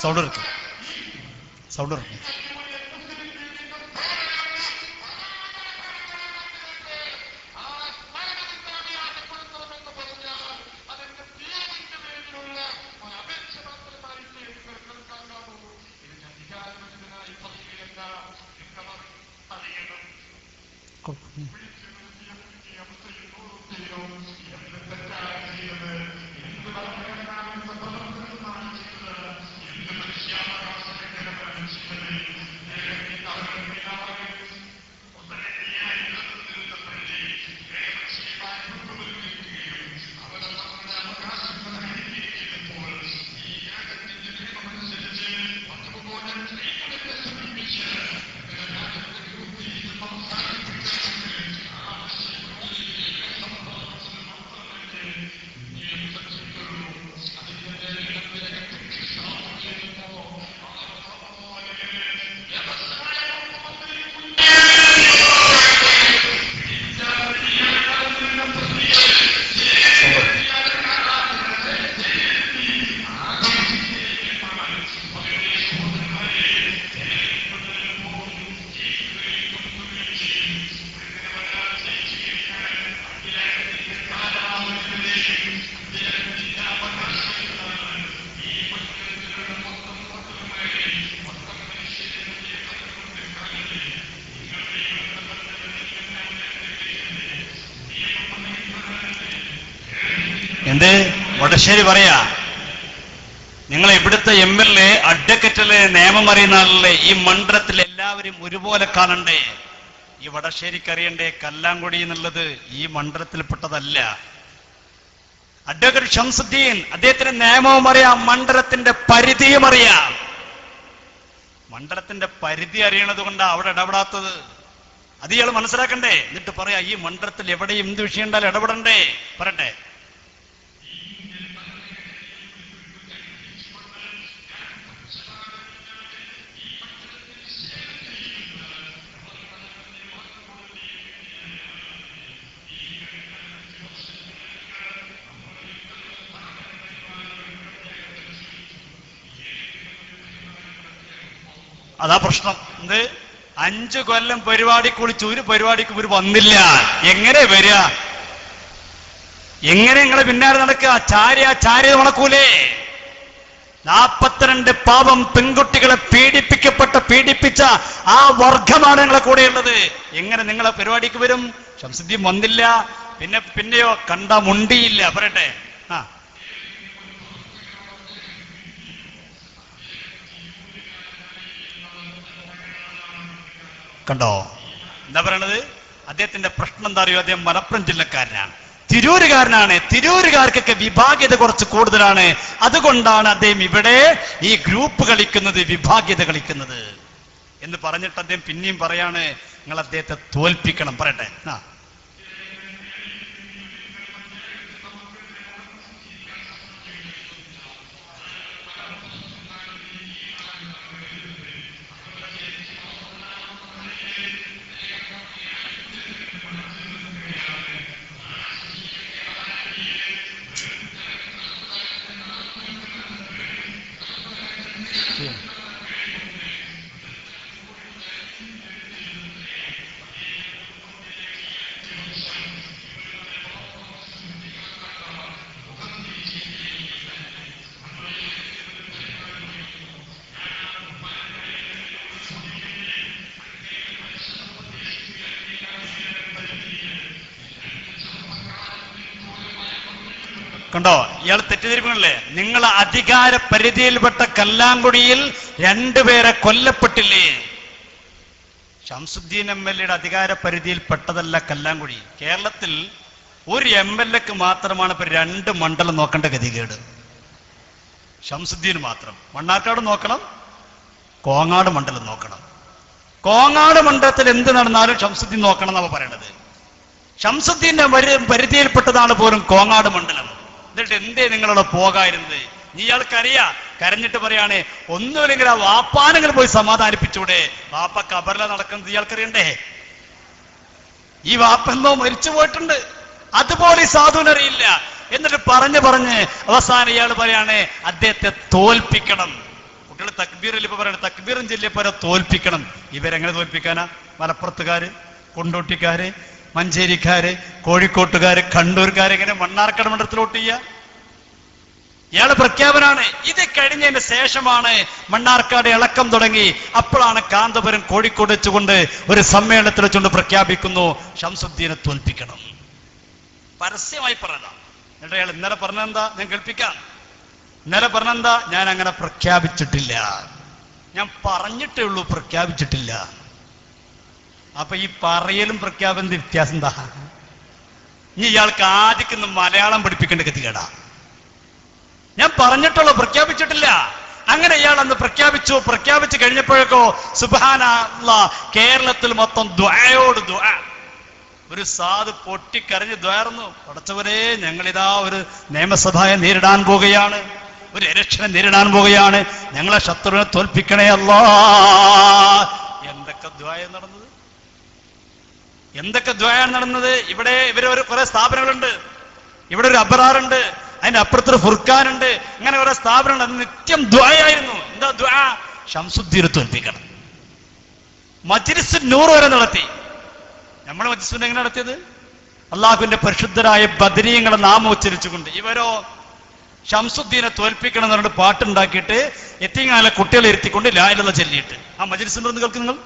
സൗണ്ട് ഇറക്കും, സൗണ്ട് ഇറക്കും. എന്ത് വടശ്ശേരി പറയാ, നിങ്ങൾ ഇവിടുത്തെ MLA അഡ്വക്കറ്റിലെ നിയമം അറിയുന്ന ആളല്ലേ, ഈ മണ്ഡലത്തിൽ എല്ലാവരും ഒരുപോലെ കാണണ്ടേ? ഈ വടശ്ശേരിക്ക് അറിയണ്ടേ കല്ലാങ്കുടി എന്നുള്ളത് ഈ മണ്ഡലത്തിൽപ്പെട്ടതല്ല. അഡ്വക്കറ്റ് ഷംസുദ്ദീൻ അദ്ദേഹത്തിന് നിയമവും അറിയാം, മണ്ഡലത്തിന്റെ പരിധിയും അറിയാം. മണ്ഡലത്തിന്റെ പരിധി അറിയണത് കൊണ്ടാണ് അവിടെ ഇടപെടാത്തത്. അത് ഇയാൾ മനസ്സിലാക്കണ്ടേ? എന്നിട്ട് പറയാ ഈ മണ്ഡലത്തിൽ എവിടെയും എന്ത് വിഷയം ഉണ്ടായാലും ഇടപെടണ്ടേ? പറയട്ടെ. അതാ പ്രശ്നം. എന്ത് 5 കൊല്ലം പരിപാടി കുളിച്ച് ഒരു പരിപാടിക്ക് ഇവർ വന്നില്ല. എങ്ങനെ വരിക? എങ്ങനെ നിങ്ങളെ പിന്നാലെ നടക്കുക? ചാര്യ നടക്കൂലേ? 42 പാവം പെൺകുട്ടികളെ പീഡിപ്പിച്ച ആ വർഗമാണ് നിങ്ങളെ കൂടെയുള്ളത്. എങ്ങനെ നിങ്ങളെ പരിപാടിക്ക് വരും? ഷംസുദ്ദീൻ വന്നില്ല, പിന്നെയോ കണ്ട മുണ്ടിയില്ല. പറയട്ടെ. കണ്ടോ എന്താ പറയണത്? അദ്ദേഹത്തിന്റെ പ്രശ്നം എന്താ അറിയോ? അദ്ദേഹം മലപ്പുറം ജില്ലക്കാരനാണ്, തിരൂരുകാരനാണ്. തിരൂരുകാർക്കൊക്കെ വിഭാഗ്യത കുറച്ച് കൂടുതലാണ്. അതുകൊണ്ടാണ് അദ്ദേഹം ഇവിടെ ഈ ഗ്രൂപ്പ് കളിക്കുന്നത്, വിഭാഗ്യത കളിക്കുന്നത് എന്ന് പറഞ്ഞിട്ട് അദ്ദേഹം പിന്നെയും പറയാണ് നിങ്ങൾ അദ്ദേഹത്തെ തോൽപ്പിക്കണം. പറയട്ടെ. കണ്ടോ, ഇയാൾ തെറ്റിദ്ധരിപ്പിക്കണല്ലേ? നിങ്ങൾ അധികാര പരിധിയിൽപ്പെട്ട കല്ലാങ്കുടിയിൽ 2 പേരെ കൊല്ലപ്പെട്ടില്ലേ? ഷംസുദ്ദീൻ MLA അധികാര പരിധിയിൽ പെട്ടതല്ല കല്ലാങ്കുടി. കേരളത്തിൽ ഒരു MLA മാത്രമാണ് ഇപ്പൊ 2 മണ്ഡലം നോക്കേണ്ട ഗതികേട്. ഷംസുദ്ദീൻ മാത്രം. മണ്ണാർക്കാട് നോക്കണം, കോങ്ങാട് മണ്ഡലം നോക്കണം. കോങ്ങാട് മണ്ഡലത്തിൽ എന്ത് നടന്നാലും ഷംസുദ്ദീൻ നോക്കണം എന്നാണ് പറയണത്. ഷംസുദ്ദീന്റെ പരിധിയിൽപ്പെട്ടതാണ് പോലും കോങ്ങാട് മണ്ഡലം. എന്നിട്ട് എന്തേ നിങ്ങളവിടെ പോകായിരുന്നത്? ഇയാൾക്കറിയാ, കരഞ്ഞിട്ട് പറയാണ്, ഒന്നുമില്ലെങ്കിൽ ആ വാപ്പാനെങ്കിലും പോയി സമാധാനിപ്പിച്ചൂടെ? വാപ്പ കബറില നടക്കുന്നത് ഇയാൾക്കറിയണ്ടേ? ഈ വാപ്പെന്നോ മരിച്ചു പോയിട്ടുണ്ട്, അതുപോലെ ഈ സാധുവിനറിയില്ല. എന്നിട്ട് പറഞ്ഞ് അവസാനം ഇയാൾ പറയാണ് അദ്ദേഹത്തെ തോൽപ്പിക്കണം. കുട്ടികൾ തക്ബീറിൽ ഇപ്പൊ പറയണ തക്ബീറും ചൊല്ലിയപ്പോലെ തോൽപ്പിക്കണം. ഇവരെങ്ങനെ തോൽപ്പിക്കാനാ? മലപ്പുറത്തുകാര്, കൊണ്ടോട്ടിക്കാര്, മഞ്ചേരിക്കാര്, കോഴിക്കോട്ടുകാര്, കണ്ണൂർക്കാര് എങ്ങനെ മണ്ണാർക്കാട് മണ്ഡലത്തിലോട്ട് ചെയ്യുക? ഇയാള് പ്രഖ്യാപനാണ്. ഇത് കഴിഞ്ഞതിന് ശേഷമാണ് മണ്ണാർക്കാട് ഇളക്കം തുടങ്ങി. അപ്പോഴാണ് കാന്തപുരം കോഴിക്കോട് വെച്ചുകൊണ്ട് ഒരു സമ്മേളനത്തിൽ വെച്ചുകൊണ്ട് പ്രഖ്യാപിക്കുന്നു, ഷംസുദ്ദീനെ തോൽപ്പിക്കണം. പരസ്യമായി പറഞ്ഞതാ. എന്നിട്ട് അയാൾ ഇന്നലെ പറഞ്ഞെന്താ? ഞാൻ കേൾപ്പിക്കാം. ഇന്നലെ പറഞ്ഞെന്താ? ഞാൻ അങ്ങനെ പ്രഖ്യാപിച്ചിട്ടില്ല, ഞാൻ പറഞ്ഞിട്ടേ ഉള്ളൂ, പ്രഖ്യാപിച്ചിട്ടില്ല. അപ്പൊ ഈ പറയലും പ്രഖ്യാപന വ്യത്യാസം എന്താ? ഇനി ഇയാൾക്ക് ആദ്യക്കൊന്ന് മലയാളം പഠിപ്പിക്കേണ്ട ഗതികേടാ. ഞാൻ പറഞ്ഞിട്ടുള്ളൂ, പ്രഖ്യാപിച്ചിട്ടില്ല. അങ്ങനെ ഇയാൾ അന്ന് പ്രഖ്യാപിച്ചു കഴിഞ്ഞപ്പോഴേക്കോ സുബ്ഹാനല്ലാഹ്, കേരളത്തിൽ മൊത്തം ദുആയോട് ദുആ. ഒരു സാധു പൊട്ടിക്കരഞ്ഞ് ദ്വാർന്നു, പടച്ചവരെ ഞങ്ങളിതാ ഒരു നിയമസഭയെ നേരിടാൻ പോവുകയാണ്, ഒരു ഇലക്ഷനെ നേരിടാൻ പോവുകയാണ്, ഞങ്ങളെ ശത്രുവിനെ തോൽപ്പിക്കണേ അല്ലാഹ്. എന്തൊക്കെ ദ്വായ നടന്നത്, എന്തൊക്കെ ദ്വായാണ് നടന്നത്. ഇവിടെ ഇവര് കുറെ സ്ഥാപനങ്ങളുണ്ട്. ഇവിടെ ഒരു അബ്റാറുണ്ട്, അതിന്റെ അപ്പുറത്തൊരു ഫുർഖാനുണ്ട്. അങ്ങനെ കുറെ സ്ഥാപനമുണ്ട്. അത് നിത്യം ദ്വായായിരുന്നു. എന്താ ദ്വാ? ഷംസുദ്ദീനെ തോൽപ്പിക്കണം. മജ്‌ലിസ് നൂർ വരെ നടത്തി. നമ്മുടെ മജ്‌ലിസ് എങ്ങനെ നടത്തിയത്? അള്ളാഹുവിന്റെ പരിശുദ്ധരായ ബദരീങ്ങളെ നാമം ഉച്ചരിച്ചുകൊണ്ട്. ഇവരോ ഷംസുദ്ദീനെ തോൽപ്പിക്കണം എന്ന് പറഞ്ഞിട്ട് പാട്ടുണ്ടാക്കിയിട്ട് എത്തിങ്ങാലെ കുട്ടികളെ ഇരുത്തിക്കൊണ്ട് ലാ ഇലാഹ ഇല്ലല്ലാഹ് ചൊല്ലിയിട്ട്. ആ മജ്‌ലിസ് ഉണ്ടെന്ന് കേൾക്ക് നിങ്ങൾ.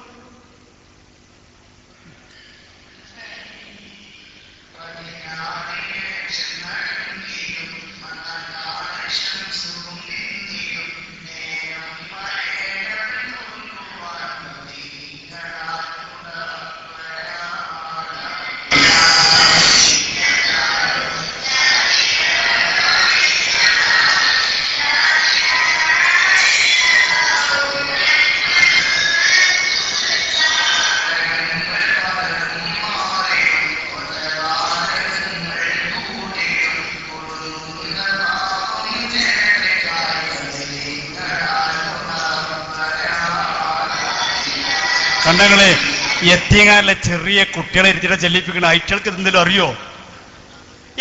കണ്ടങ്ങളെ, എത്തിയങ്ങാനിലെ ചെറിയ കുട്ടികളെ ഇരുത്തിയിട്ട് ചെല്ലിപ്പിക്കണ ഐറ്റൾക്ക് എന്തെങ്കിലും അറിയോ?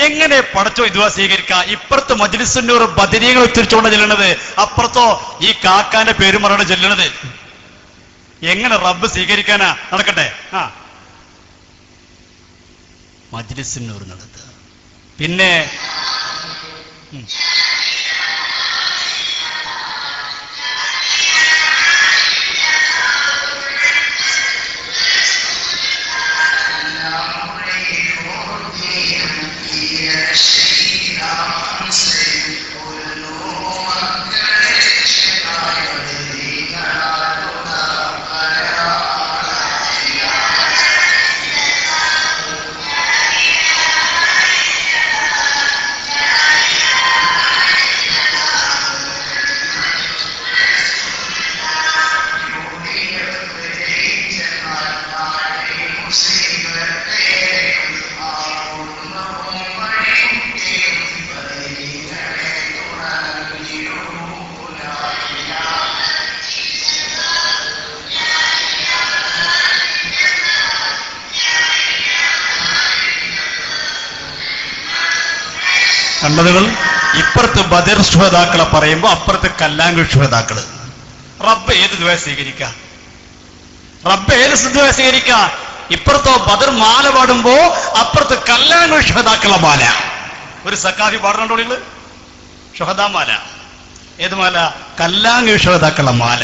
എങ്ങനെ പടച്ചോ ഇതുവാ സ്വീകരിക്കാം? ഇപ്പുറത്ത് മജ്‌ലിസ് നൂർ ബദരീങ്ങൾ ഉച്ചരിച്ചുകൊണ്ട് ചെല്ലണത്, അപ്പുറത്തോ ഈ കാക്കാന്റെ പേര് പറഞ്ഞ ചെല്ലണത്. എങ്ങനെ റബ്ബ് സ്വീകരിക്കാനാ? നടക്കട്ടെ. മജ്‌ലിസ് നൂർ നടത്തുക. പിന്നെ കണ്ടതുകൾ ഇപ്പുറത്ത് ബദർ ശുഹദാക്കളെ പറയുമ്പോ അപ്പുറത്ത് കല്ലാങ്കുഴി ശുഹദാക്കള്. റബ്ബ് ഏത് ദുആ സ്വീകരിക്ക? റബ്ബ് ഏത് ദുആ സ്വീകരിക്ക? ഇപ്പുറത്തോ ബദർ മാല പാടുമ്പോ അപ്പുറത്ത് കല്ലാങ്കുഴി ശുഹദാക്കളെ മാല. ഒരു സക്കാഫി പാടുന്നുണ്ടോ നിങ്ങള്? ശുഹദാ മാല. ഏത് മാല? കല്ലാങ്കുഴി ശുഹദാക്കളെ മാല.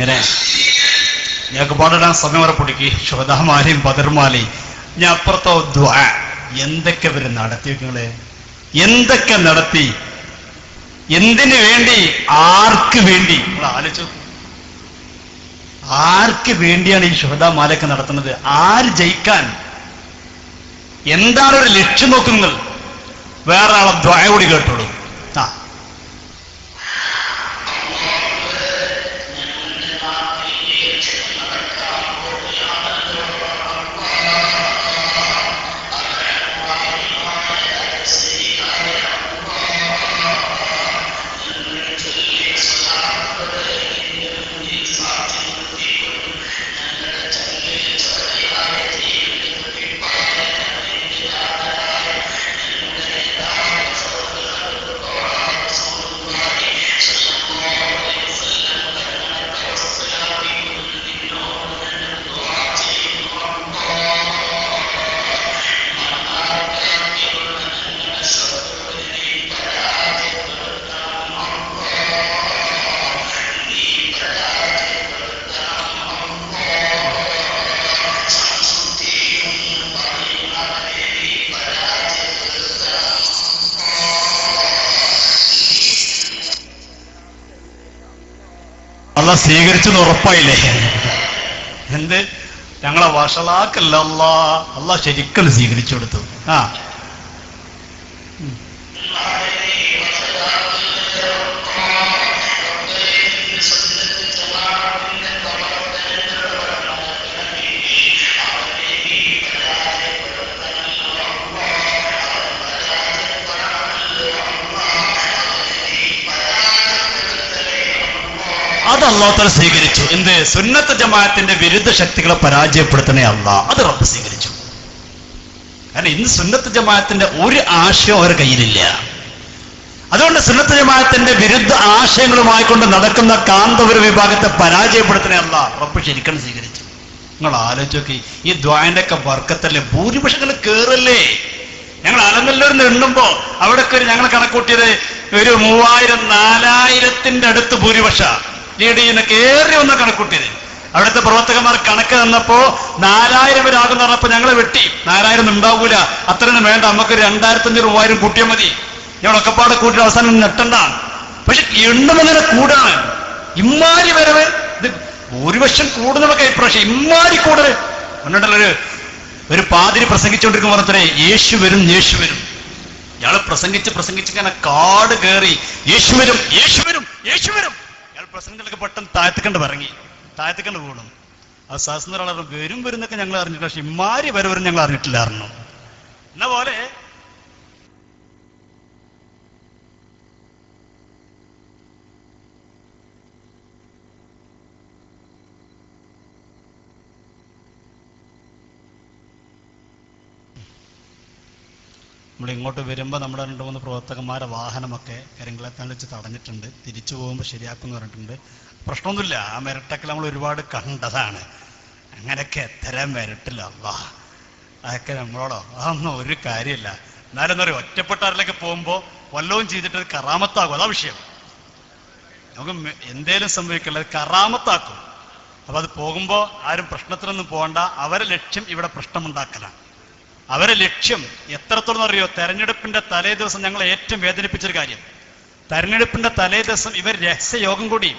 ഇങ്ങനെ ഞങ്ങൾക്ക് പാടിടാൻ സമയം വരെ പൊടിക്ക് ശുഹദാമാലയും ബദർമാലയും ഞാൻ അപ്പുറത്തോ ദുആ എന്തൊക്കെ ഇവര് നടത്തി നിങ്ങളെ, എന്തൊക്കെ നടത്തി, എന്തിനു വേണ്ടി, ആർക്ക് വേണ്ടി? നിങ്ങൾ ആലോചിച്ചു, ആർക്ക് വേണ്ടിയാണ് ഈ ശുഹദാമാലയൊക്കെ നടത്തുന്നത്? ആര് ജയിക്കാൻ? എന്താണ് ഒരു ലക്ഷ്യം നോക്കുന്നത്? വേറെ ആളെ ദ്വായ കൂടി കേട്ടോളൂ. അള്ളാ സ്വീകരിച്ചെന്ന് ഉറപ്പായില്ലേ? എന്ത് ഞങ്ങളെ വഷളാക്കല്ല, അള്ളാ ശരിക്കും സ്വീകരിച്ചു കൊടുത്തു. അത് അള്ളാഹു തആല സ്വീകരിച്ചു. എന്ത്? സുന്നത്ത് ജമാഅത്തിന്റെ വിരുദ്ധ ശക്തികളെ പരാജയപ്പെടുത്തണേ അള്ളാഹ്, അത് റബ്ബ് സ്വീകരിച്ചു. കാരണം ഇന്ന് സുന്നത്ത് ജമാഅത്തിന്റെ ഒരു ആശയം അവരുടെ കയ്യിലില്ല. അതുകൊണ്ട് സുന്നത്ത് ജമാഅത്തിന്റെ വിരുദ്ധ ആശയങ്ങളുമായി കൊണ്ട് നടക്കുന്ന കാന്തപുര വിഭാഗത്തെ പരാജയപ്പെടുത്തണേ അള്ളാഹ്, റബ്ബ് ശരിക്കും സ്വീകരിച്ചു. നിങ്ങൾ ആലോചിച്ചോക്കി, ഈ ദ്വാന്റെ ഒക്കെ വർക്കത്തല്ലേ ഭൂരിപക്ഷങ്ങൾ കേറല്ലേ? ഞങ്ങൾ അലനല്ലൂരിൽ എണ്ണുമ്പോ അവിടൊക്കെ ഞങ്ങൾ കണക്കൂട്ടിയത് ഒരു 3000-4000ന്റെ അടുത്ത് ഭൂരിപക്ഷ ലീഡ് ചെയ്യുന്ന കയറി ഒന്ന് കണക്കൂട്ടിയത്. അവിടുത്തെ പ്രവർത്തകന്മാർ കണക്ക് തന്നപ്പോ 4000 പേരാകുന്ന പറഞ്ഞപ്പോ ഞങ്ങളെ വെട്ടി. 4000 ഉണ്ടാവൂല, അത്രയൊന്നും വേണ്ട, നമുക്ക് 2500-3000 കൂട്ടിയാൽ മതി. ഞങ്ങളൊക്കെപ്പാടെ കൂട്ടി അവസാനം നെട്ടണ്ട. പക്ഷെ എണ്ണുന്നതിനെ കൂടാണ്. ഇമ്മാരി വരവ്, ഇത് ഭൂരിപക്ഷം കൂടുന്നതൊക്കെ ഇപ്രാവശ്യം ഇമ്മാരി കൂടുതൽ മുന്നോട്ടുള്ളൊരു ഒരു പാതിരി പ്രസംഗിച്ചുകൊണ്ടിരിക്കുന്ന പറഞ്ഞേ യേശു വരും, യേശു വരും. ഇയാള് പ്രസംഗിച്ച് ഇങ്ങനെ കാട് കയറി യേശു വരും, യേശു വരും, യേശു വരും. ഇയാൾ പ്രസംഗത്തിലൊക്കെ പെട്ടെന്ന് താഴത്തേക്കണ്ട് ഇറങ്ങി, താഴത്തേക്കണ്ട് വീണു. ആ സഹസ്ര വരും വരുന്നൊക്കെ ഞങ്ങൾ അറിഞ്ഞിട്ട്, പക്ഷെ ഇമ്മാരി വരും ഞങ്ങൾ അറിഞ്ഞിട്ടില്ലായിരുന്നു. എന്ന പോലെ നമ്മൾ ഇങ്ങോട്ട് വരുമ്പോൾ നമ്മുടെ 2-3 പ്രവർത്തകന്മാരെ വാഹനമൊക്കെ കരിങ്കുളത്താൻ വെച്ച് തടഞ്ഞിട്ടുണ്ട്. തിരിച്ചു പോകുമ്പോൾ ശരിയാക്കുമെന്ന് പറഞ്ഞിട്ടുണ്ട്. പ്രശ്നമൊന്നുമില്ല. ആ മിരട്ടൊക്കെ നമ്മൾ ഒരുപാട് കണ്ടതാണ്. അങ്ങനെയൊക്കെ എത്ര മിരട്ടില്ല അല്ലാഹ്, അതൊക്കെ നമ്മളോടോ അതൊന്നും ഒരു കാര്യമില്ല. എന്നാലും എന്താ പറയുക, ഒറ്റപ്പെട്ടാറിലേക്ക് പോകുമ്പോൾ വല്ലവും ചെയ്തിട്ട് കറാമത്താകും. അതാ വിഷയം. നമുക്ക് എന്തേലും സംഭവിക്കില്ല, കറാമത്താക്കും. അപ്പൊ അത് പോകുമ്പോൾ ആരും പ്രശ്നത്തിനൊന്നും പോകണ്ട. അവരെ ലക്ഷ്യം ഇവിടെ പ്രശ്നമുണ്ടാക്കലാണ്. അവരെ ലക്ഷ്യം എത്രത്തോളം അറിയോ? തെരഞ്ഞെടുപ്പിന്റെ തലേ ദിവസം ഞങ്ങളെ ഏറ്റവും വേദനിപ്പിച്ചൊരു കാര്യം, തെരഞ്ഞെടുപ്പിന്റെ തലേ ദിവസം ഇവർ രഹസ്യയോഗം കൂടി.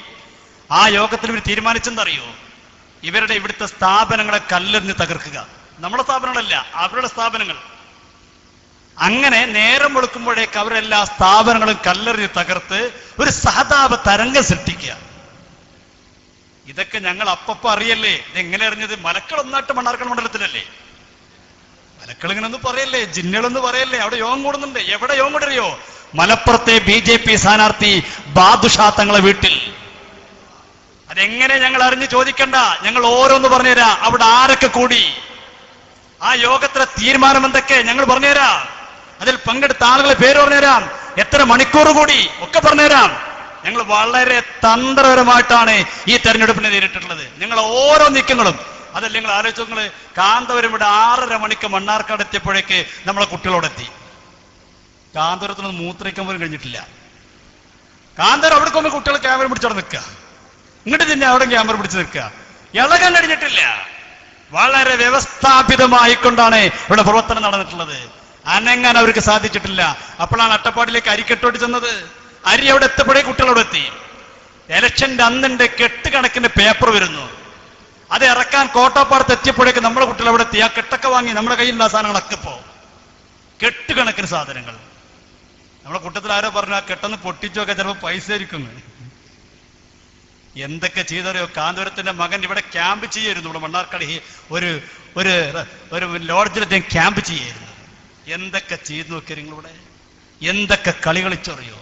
ആ യോഗത്തിൽ ഇവർ തീരുമാനിച്ചെന്തറിയോ? ഇവരുടെ ഇവിടുത്തെ സ്ഥാപനങ്ങളെ കല്ലെറിഞ്ഞ് തകർക്കുക. നമ്മുടെ സ്ഥാപനങ്ങളല്ല, അവരുടെ സ്ഥാപനങ്ങൾ. അങ്ങനെ നേരം വെളുക്കുമ്പോഴേക്ക് അവരെല്ലാ സ്ഥാപനങ്ങളും കല്ലെറിഞ്ഞ് തകർത്ത് ഒരു സഹതാപ തരംഗം സൃഷ്ടിക്കുക. ഇതൊക്കെ ഞങ്ങൾ അപ്പപ്പ അറിയല്ലേ. ഇതെങ്ങനെ അറിഞ്ഞത്? മലക്കളൊന്നാട്ട് മണ്ണാർക്കാട് മണ്ഡലത്തിലല്ലേ. മലക്കളിങ്ങനൊന്നും പറയല്ലേ, ജിന്നുകളൊന്നും പറയല്ലേ. അവിടെ യോഗം കൂടുന്നുണ്ട്. എവിടെ യോഗം കൂടറിയോ? മലപ്പുറത്തെ BJP സ്ഥാനാർത്ഥി ബാദുഷാ തങ്ങളെ വീട്ടിൽ. അതെങ്ങനെ ഞങ്ങൾ അറിഞ്ഞ് ചോദിക്കണ്ട, ഞങ്ങൾ ഓരോന്ന് പറഞ്ഞുതരാം. അവിടെ ആരൊക്കെ കൂടി, ആ യോഗത്തിലെ തീരുമാനം എന്തൊക്കെ ഞങ്ങൾ പറഞ്ഞുതരാം. അതിൽ പങ്കെടുത്ത ആളുകളെ പേര് പറഞ്ഞുതരാം, എത്ര മണിക്കൂർ കൂടി ഒക്കെ പറഞ്ഞുതരാം. ഞങ്ങൾ വളരെ തന്ത്രപരമായിട്ടാണ് ഈ തെരഞ്ഞെടുപ്പിനെ നേരിട്ടിട്ടുള്ളത്. നിങ്ങൾ ഓരോ നീക്കങ്ങളും അതല്ല നിങ്ങൾ ആലോചിച്ചു. നിങ്ങൾ കാന്തപുരം ഇവിടെ 6:30 മണിക്ക് മണ്ണാർക്കാട് എത്തിയപ്പോഴേക്ക് നമ്മളെ കുട്ടികളോടെത്തി. കാന്തപുരത്തിനൊന്നും മൂത്രയ്ക്കാൻ പോലും കഴിഞ്ഞിട്ടില്ല. കാന്തപുരം അവിടെ കൊമ്പ് കുട്ടികൾ ക്യാമറ പിടിച്ചവിടെ നിൽക്കുക. ഇങ്ങോട്ട് തന്നെ അവിടെ ക്യാമറ പിടിച്ച് നിൽക്കുക. ഇളകാൻ കഴിഞ്ഞിട്ടില്ല. വളരെ വ്യവസ്ഥാപിതമായിക്കൊണ്ടാണ് ഇവിടെ പ്രവർത്തനം നടന്നിട്ടുള്ളത്. അനങ്ങാൻ അവർക്ക് സാധിച്ചിട്ടില്ല. അപ്പോഴാണ് അട്ടപ്പാടിയിലേക്ക് അരിക്കെട്ടോട്ട് ചെന്നത്. അരി അവിടെ എത്തപ്പോഴേ കുട്ടികളവിടെ എത്തി. ഇലക്ഷന്റെ അന്നിന്റെ കെട്ടുകണക്കിന് പേപ്പർ വരുന്നു. അത് ഇറക്കാൻ കോട്ടപ്പാടത്ത് എത്തിയപ്പോഴേക്ക് നമ്മുടെ കുട്ടികൾ അവിടെ എത്തി. ആ കെട്ടൊക്കെ വാങ്ങി നമ്മുടെ കയ്യിലുള്ള സാധനങ്ങളൊക്കെ ഇപ്പോ കെട്ടുകണക്കിന് സാധനങ്ങൾ. നമ്മുടെ കൂട്ടത്തിൽ ആരോ പറഞ്ഞു ആ കെട്ടൊന്ന് പൊട്ടിച്ചൊക്കെ ചിലപ്പോൾ പൈസ ഇരിക്കുന്നു. എന്തൊക്കെ ചെയ്തറിയോ? കാന്തപുരത്തിന്റെ മകൻ ഇവിടെ ക്യാമ്പ് ചെയ്യായിരുന്നു. ഇവിടെ മണ്ണാർക്കാട് ഒരു ഒരു ഒരു ലോഡ്ജിൽ അദ്ദേഹം ക്യാമ്പ് ചെയ്യായിരുന്നു. എന്തൊക്കെ ചെയ്തു നോക്കിയ നിങ്ങളിവിടെ എന്തൊക്കെ കളി കളിച്ചറിയോ?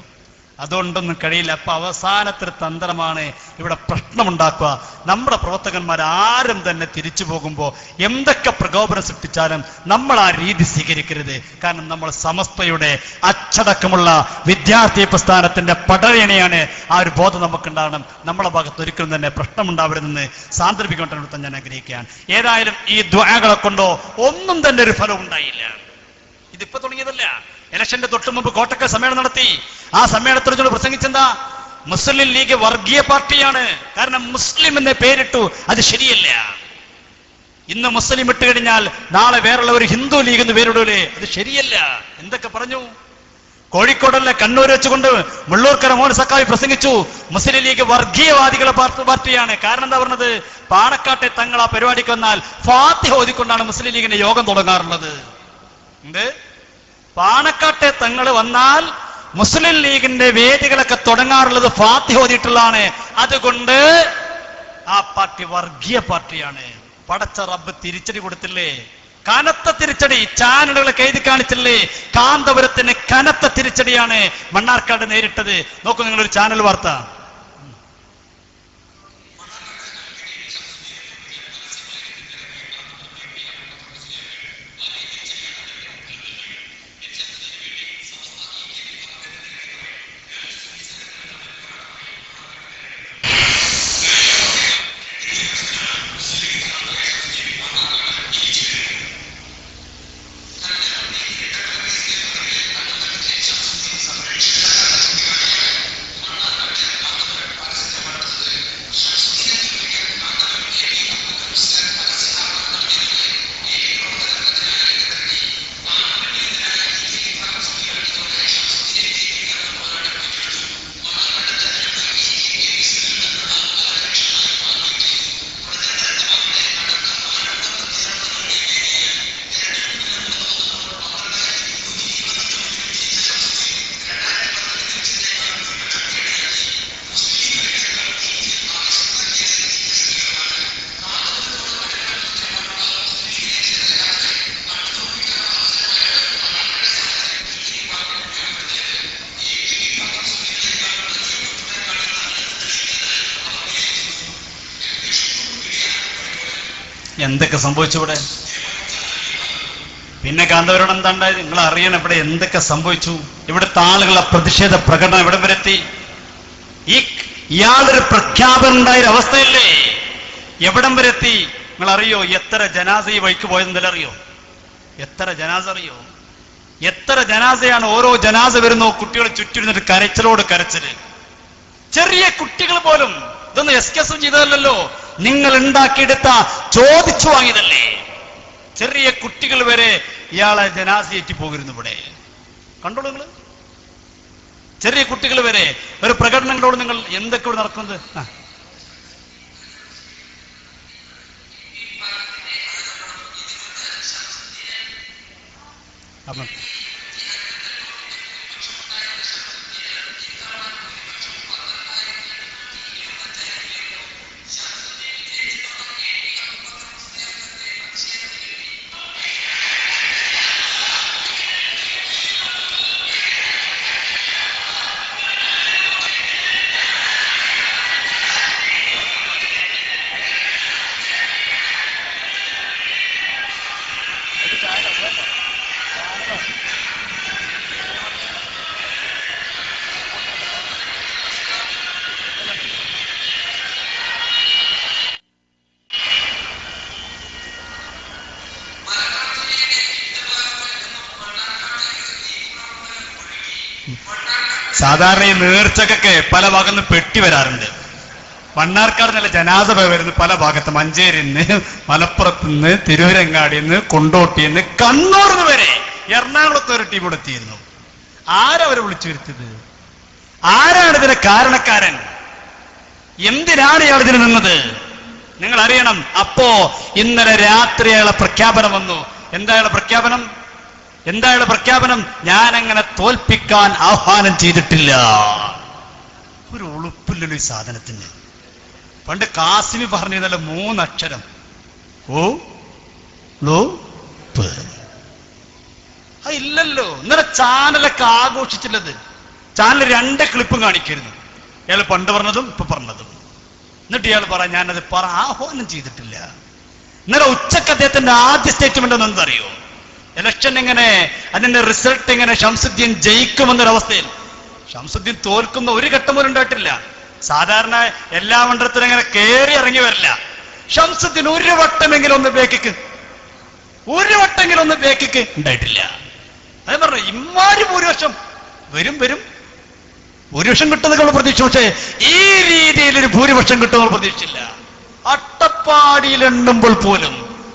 അതുകൊണ്ടൊന്നും കഴിയില്ല. അപ്പൊ അവസാനത്തെ തന്ത്രമാണ് ഇവിടെ പ്രശ്നമുണ്ടാക്കുക. നമ്മുടെ പ്രവർത്തകന്മാർ ആരും തന്നെ തിരിച്ചു പോകുമ്പോൾ എന്തൊക്കെ പ്രകോപനം സൃഷ്ടിച്ചാലും നമ്മൾ ആ രീതി സ്വീകരിക്കരുത്. കാരണം നമ്മൾ സമസ്തയുടെ അച്ചടക്കമുള്ള വിദ്യാർത്ഥി പ്രസ്ഥാനത്തിന്റെ പടയണിയാണ്. ആ ഒരു ബോധം നമുക്കുണ്ടാകണം. നമ്മളെ ഭാഗത്ത് ഒരിക്കലും തന്നെ പ്രശ്നമുണ്ടാവരുതെന്ന് സാന്ദർഭികമായിട്ട് ഞാൻ ആഗ്രഹിക്കുകയാണ്. ഏതായാലും ഈ ദുആകളെ കൊണ്ടോ ഒന്നും തന്നെ ഒരു ഫലം ഉണ്ടായില്ല. ഇതിപ്പോ തുടങ്ങിയതല്ല. ഇലക്ഷന്റെ തൊട്ട് മുമ്പ് കോട്ടക്കൽ സമ്മേളനം നടത്തി. ആ സമ്മേളനത്തിൽ പ്രസംഗിച്ചെന്താ? മുസ്ലിം ലീഗ് വർഗീയ പാർട്ടിയാണ്. കാരണം മുസ്ലിം എന്ന പേരിട്ടു. അത് ശരിയല്ല. ഇന്ന് മുസ്ലിം ഇട്ട് കഴിഞ്ഞാൽ നാളെ വേറുള്ള ഒരു ഹിന്ദു ലീഗ് എന്ന് പേരിടൂലേ? അത് ശരിയല്ല. എന്തൊക്കെ പറഞ്ഞു? കോഴിക്കോടല്ല കണ്ണൂർ വെച്ചുകൊണ്ട് മുള്ളൂർക്കര മോഹൻ സഖാവി പ്രസംഗിച്ചു. മുസ്ലിം ലീഗ് വർഗീയവാദികളെ പാർട്ടിയാണ്. കാരണം എന്താ പറഞ്ഞത്? പാണക്കാട്ടെ തങ്ങൾ ആ പരിപാടിക്ക് വന്നാൽ ഫാത്തിഹ ഓതിക്കൊണ്ടാണ് മുസ്ലിം ലീഗിന്റെ യോഗം തുടങ്ങാറുള്ളത്. എന്ത്? പാണക്കാട്ടെ തങ്ങൾ വന്നാൽ മുസ്ലിം ലീഗിന്റെ വേദികളൊക്കെ തുടങ്ങാറുള്ളത് ഫാത്തിഹ ഓതിയിട്ടുള്ളതാണ്. അതുകൊണ്ട് ആ പാർട്ടി വർഗീയ പാർട്ടിയാണ്. പടച്ച റബ്ബ് തിരിച്ചടി കൊടുത്തില്ലേ? കനത്ത തിരിച്ചടി. ചാനലുകളൊക്കെ എഴുതി കാണിച്ചില്ലേ? കാന്തപുരത്തിന് കനത്ത തിരിച്ചടിയാണ് മണ്ണാർക്കാട് നേരിട്ടത്. നോക്കൂ നിങ്ങളൊരു ചാനൽ വാർത്ത. എന്തൊക്കെ സംഭവിച്ചു ഇവിടെ? പിന്നെ കാന്തപുരം എന്താ ഉണ്ടായത്? നിങ്ങൾ അറിയണം ഇവിടെ എന്തൊക്കെ സംഭവിച്ചു. ഇവിടുത്തെ ആളുകളുടെ പ്രതിഷേധ പ്രകടനം എവിടെ വരെത്തി? ഇയാളൊരു പ്രഖ്യാപനം ഉണ്ടായൊരു അവസ്ഥയല്ലേ? എവിടം വരെത്തി? നിങ്ങൾ അറിയോ? എത്ര ജനാസ ഈ വഴിക്ക് പോയതെന്തെല്ലാം അറിയോ? എത്ര ജനാസ അറിയോ? എത്ര ജനാസയാണ്? ഓരോ ജനാസ വരുന്നോ കുട്ടികൾ ചുറ്റിരുന്നിട്ട് കരച്ചിലോട് കരച്ചില്. ചെറിയ കുട്ടികൾ പോലും. ഇതൊന്നും എസ്കേസും ചെയ്തതല്ലോ, നിങ്ങൾ ഉണ്ടാക്കിയെടുത്ത ചോദിച്ചു വാങ്ങിയതല്ലേ. ചെറിയ കുട്ടികൾ വരെ ഇയാളെ ജനാസയേറ്റി പോകരുന്നു ഇവിടെ. കണ്ടോളൂ നിങ്ങള്. ചെറിയ കുട്ടികൾ വരെ ഒരു പ്രകടനങ്ങളോട് നിങ്ങൾ എന്തൊക്കെ ഇവിടെ നടക്കുന്നത്. സാധാരണ ഈ നേർച്ചക്കൊക്കെ പല ഭാഗത്ത് പെട്ടി വരാറുണ്ട്. മണ്ണാർക്കാട് നല്ല ജനാസ വരുന്നു പല ഭാഗത്ത്, മഞ്ചേരിന്ന്, മലപ്പുറത്തുനിന്ന്, തിരൂരങ്ങാടിന്ന്, കൊണ്ടോട്ടിന്ന്, കണ്ണൂർന്ന് വരെ എറണാകുളത്ത് ഒരു ടീം എത്തിയിരുന്നു. ആരവരെ വിളിച്ചു വരുത്തിയത്? ആരാണ് ഇതിന് കാരണക്കാരൻ? എന്തിനാണ് ഇയാൾ ഇതിന് നിന്നത്? നിങ്ങൾ അറിയണം. അപ്പോ ഇന്നലെ രാത്രി അയാളെ പ്രഖ്യാപനം വന്നു. എന്താ അയാളുടെ പ്രഖ്യാപനം? ഞാനങ്ങനെ തോൽപ്പിക്കാൻ ആഹ്വാനം ചെയ്തിട്ടില്ല. ഒരു ഉളുപ്പില്ലല്ലോ ഈ സാധനത്തിന്. പണ്ട് കാസിമി പറഞ്ഞിരുന്നല്ലോ 3 അക്ഷരം, ഓ ലോ പ്. ഇല്ലല്ലോ. ഇന്നലെ ചാനലൊക്കെ ആഘോഷിച്ചില്ലത്. ചാനൽ 2 ക്ലിപ്പും കാണിക്കരുത്, ഇയാൾ പണ്ട് പറഞ്ഞതും ഇപ്പൊ പറഞ്ഞതും. എന്നിട്ട് ഇയാൾ പറ ഞാനത് ആഹ്വാനം ചെയ്തിട്ടില്ല. ഇന്നലെ ഉച്ചക്ക് അദ്ദേഹത്തിന്റെ ആദ്യ സ്റ്റേറ്റ്മെന്റ് ഒന്നും എന്തറിയോ? ഇലക്ഷൻ എങ്ങനെ, അതിന്റെ റിസൾട്ട് എങ്ങനെ, ശംസുദ്ദീൻ ജയിക്കുമെന്നൊരവസ്ഥയിൽ. ശംസുദ്ദീൻ തോൽക്കുന്ന ഒരു ഘട്ടം പോലും ഉണ്ടായിട്ടില്ല. സാധാരണ എല്ലാ മണ്ഡലത്തിലും അങ്ങനെ കയറി ഇറങ്ങി വരില്ല. ശംസുദ്ദീൻ ഒരു വട്ടമെങ്കിലും ഒന്ന് ബേക്കിക്ക് ഉണ്ടായിട്ടില്ല. അത് പറഞ്ഞു ഇമ്മാരി ഭൂരിപക്ഷം വരും ഭൂരിപക്ഷം കിട്ടുന്നതിനുള്ള പ്രതീക്ഷ. പക്ഷേ ഈ രീതിയിലൊരു ഭൂരിപക്ഷം കിട്ടുന്ന പ്രതീക്ഷയില്ല. അട്ടപ്പാടിയിൽ എണ്ണുമ്പോൾ പോലും,